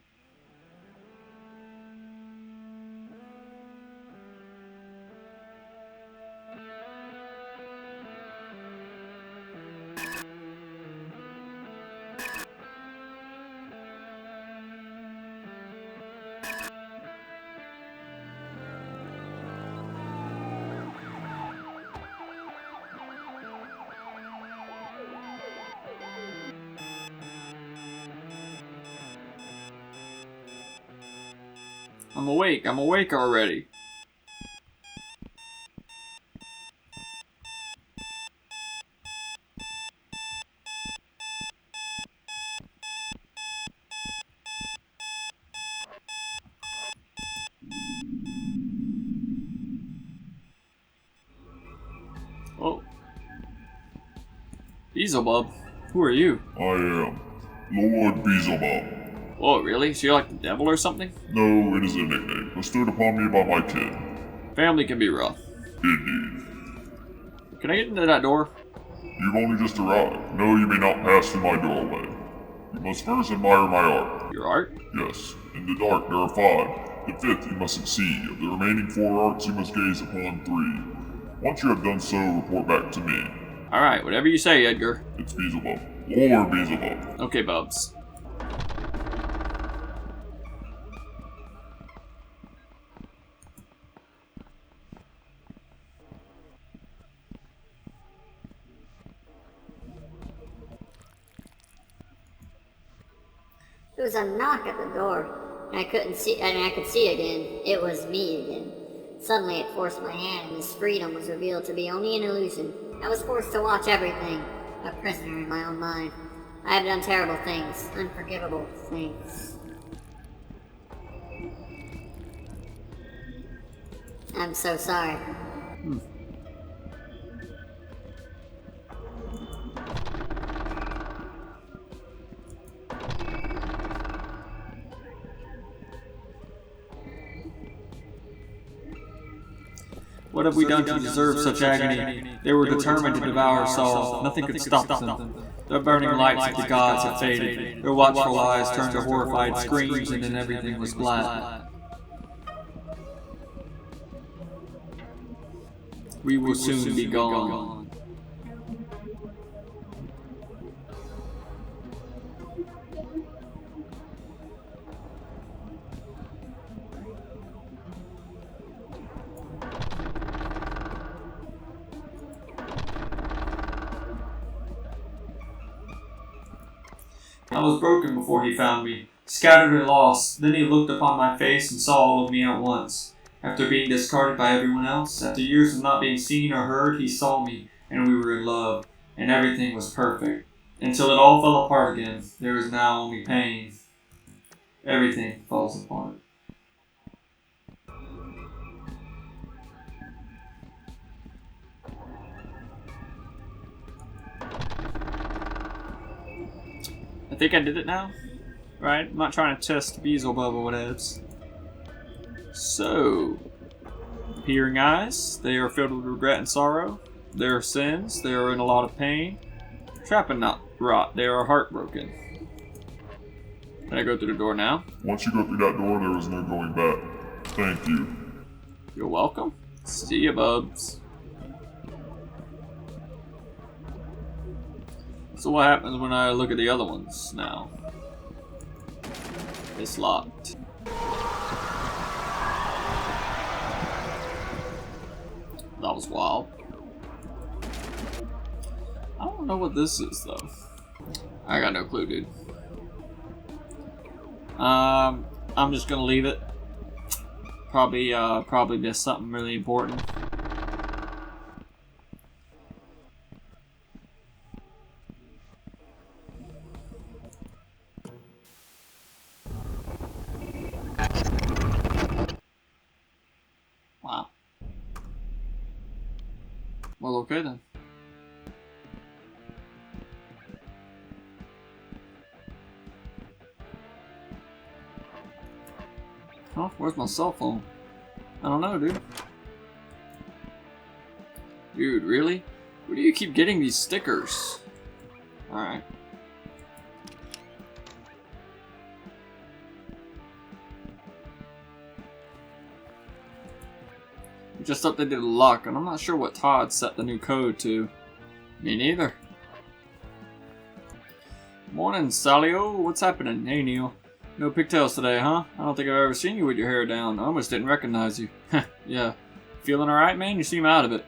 I'm awake already. Oh. Beelzebub? Who are you? I am Lord Beelzebub. Oh, really? So you're like the devil or something? No, it is a nickname bestowed upon me by my kin. Family can be rough. Indeed. Can I get into that door? You've only just arrived. No, you may not pass through my doorway. You must first admire my art. Your art? Yes. In the dark there are 5. The 5th you must succeed. Of the remaining 4 arts you must gaze upon 3. Once you have done so, report back to me. Alright, whatever you say, Edgar. It's Beelzebub. Or Beelzebub. Okay, Bubs. There was a knock at the door, and I could see again. It was me again. Suddenly it forced my hand, and this freedom was revealed to be only an illusion. I was forced to watch everything, a prisoner in my own mind. I have done terrible things, unforgivable things. I'm so sorry. What have we done to deserve such agony? They were determined to devour us all. Nothing could stop them. Their burning lights of the gods had faded. Their watchful eyes turned to horrified screams, and then everything was black. We will soon be gone. I was broken before he found me, scattered and lost. Then he looked upon my face and saw all of me at once. After being discarded by everyone else, after years of not being seen or heard, he saw me, and we were in love, and everything was perfect. Until it all fell apart again. There is now only pain. Everything falls apart. I think I did it now, right? I'm not trying to test Beelzebub or whatevs. So, peering eyes, they are filled with regret and sorrow. Their sins, they are in a lot of pain. Trap and not rot, they are heartbroken. Can I go through the door now? Once you go through that door, there is no going back. Thank you. You're welcome. See ya, Bubs. So what happens when I look at the other ones now? It's locked. That was wild. I don't know what this is though. I got no clue, dude. I'm just gonna leave it. Probably missed something really important. Wow. Well, okay then. Huh? Where's my cell phone? I don't know, dude. Dude, really? Where do you keep getting these stickers? Alright. Just updated the lock, and I'm not sure what Todd set the new code to. Me neither. Morning, Salio. What's happening? Hey, Neil. No pigtails today, huh? I don't think I've ever seen you with your hair down. I almost didn't recognize you. Yeah. Feeling alright, man? You seem out of it.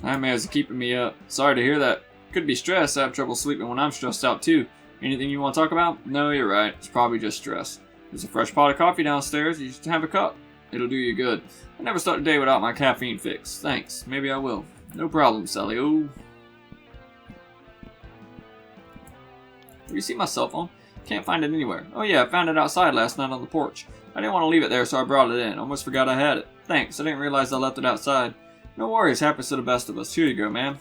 Nightmares are keeping me up. Sorry to hear that. Could be stress. I have trouble sleeping when I'm stressed out, too. Anything you want to talk about? No, you're right. It's probably just stress. There's a fresh pot of coffee downstairs. You should have a cup. It'll do you good. I never start a day without my caffeine fix. Thanks. Maybe I will. No problem, Sally. Oh. Have you seen my cell phone? Can't find it anywhere. Oh yeah, I found it outside last night on the porch. I didn't want to leave it there, so I brought it in. Almost forgot I had it. Thanks. I didn't realize I left it outside. No worries. Happens to the best of us. Here you go, man.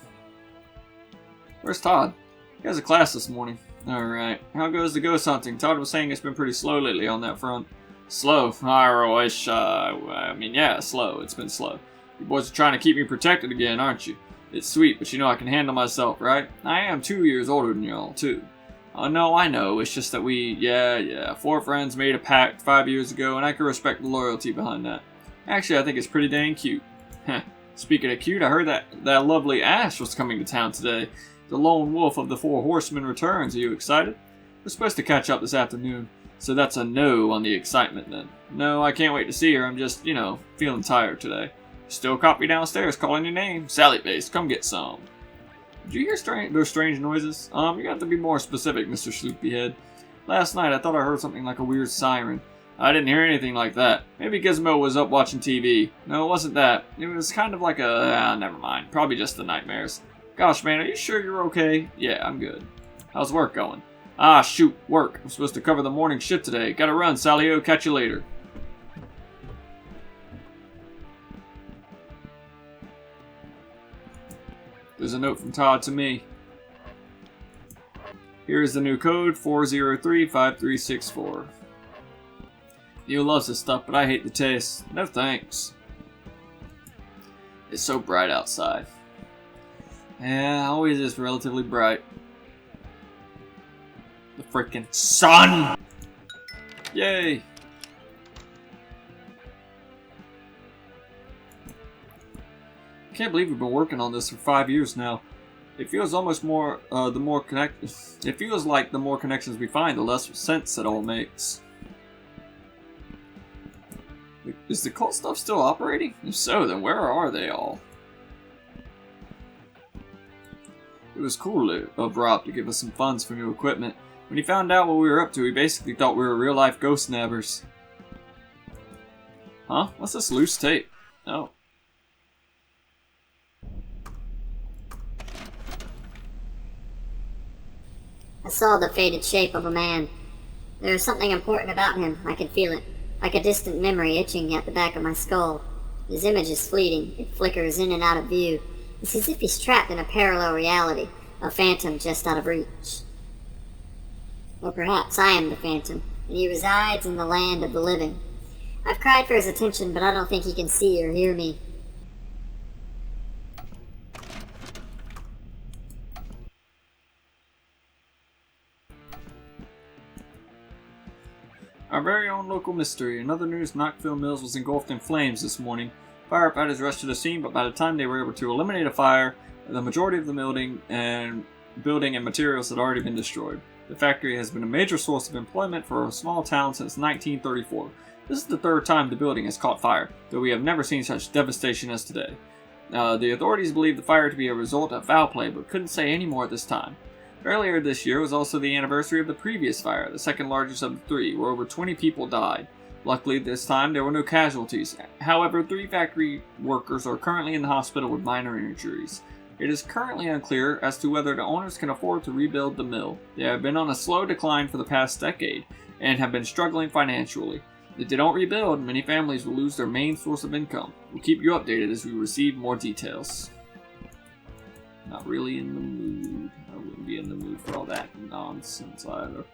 Where's Todd? He has a class this morning. Alright. How goes the ghost hunting? Todd was saying it's been pretty slow lately on that front. Slow? I mean, yeah, slow. It's been slow. You boys are trying to keep me protected again, aren't you? It's sweet, but you know I can handle myself, right? I am 2 years older than y'all, too. Oh, no, I know. It's just that yeah. 4 friends made a pact 5 years ago, and I can respect the loyalty behind that. Actually, I think it's pretty dang cute. Heh. Speaking of cute, I heard that lovely Ash was coming to town today. The lone wolf of the Four Horsemen returns. Are you excited? We're supposed to catch up this afternoon, so that's a no on the excitement then. No, I can't wait to see her. I'm just, feeling tired today. Still caught me downstairs calling your name. Sally Face, come get some. Did you hear those strange noises? You got to be more specific, Mr. Sleepyhead. Last night I thought I heard something like a weird siren. I didn't hear anything like that. Maybe Gizmo was up watching TV. No, it wasn't that. It was kind of like never mind. Probably just the nightmares. Gosh, man, are you sure you're okay? Yeah, I'm good. How's work going? Ah, shoot, work. I'm supposed to cover the morning shift today. Gotta run, Sally-O. Catch you later. There's a note from Todd to me. Here is the new code, 4035364. Neil loves this stuff, but I hate the taste. No thanks. It's so bright outside. Yeah, always is relatively bright. The frickin' sun! Yay! I can't believe we've been working on this for 5 years now. It feels almost more, It feels like the more connections we find, the less sense it all makes. Is the cult stuff still operating? If so, then where are they all? It was cool of Rob to give us some funds for new equipment. When he found out what we were up to, he basically thought we were real-life ghost nabbers. Huh? What's this loose tape? Oh. I saw the faded shape of a man. There was something important about him. I could feel it. Like a distant memory itching at the back of my skull. His image is fleeting. It flickers in and out of view. It's as if he's trapped in a parallel reality. A phantom just out of reach. Or perhaps I am the phantom, and he resides in the land of the living. I've cried for his attention, but I don't think he can see or hear me. Our very own local mystery. In other news, Knoxville Mills was engulfed in flames this morning. Firefighters rushed to the scene, but by the time they were able to eliminate a fire, the majority of the building and materials had already been destroyed. The factory has been a major source of employment for a small town since 1934. This is the third time the building has caught fire, though we have never seen such devastation as today. The authorities believe the fire to be a result of foul play, but couldn't say any more at this time. Earlier this year was also the anniversary of the previous fire, the second largest of the three, where over 20 people died. Luckily, this time there were no casualties. However, 3 factory workers are currently in the hospital with minor injuries. It is currently unclear as to whether the owners can afford to rebuild the mill. They have been on a slow decline for the past decade, and have been struggling financially. If they don't rebuild, many families will lose their main source of income. We'll keep you updated as we receive more details. Not really in the mood. I wouldn't be in the mood for all that nonsense either.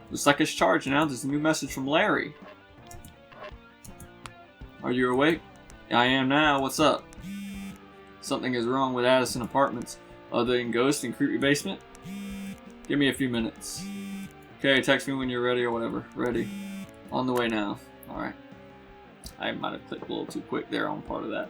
Looks like it's charged now. There's a new message from Larry. Are you awake? I am now. What's up? Something is wrong with Addison Apartments. Other than ghost and creepy basement? Give me a few minutes. Okay, text me when you're ready or whatever. Ready. On the way now. Alright. I might have clicked a little too quick there on part of that.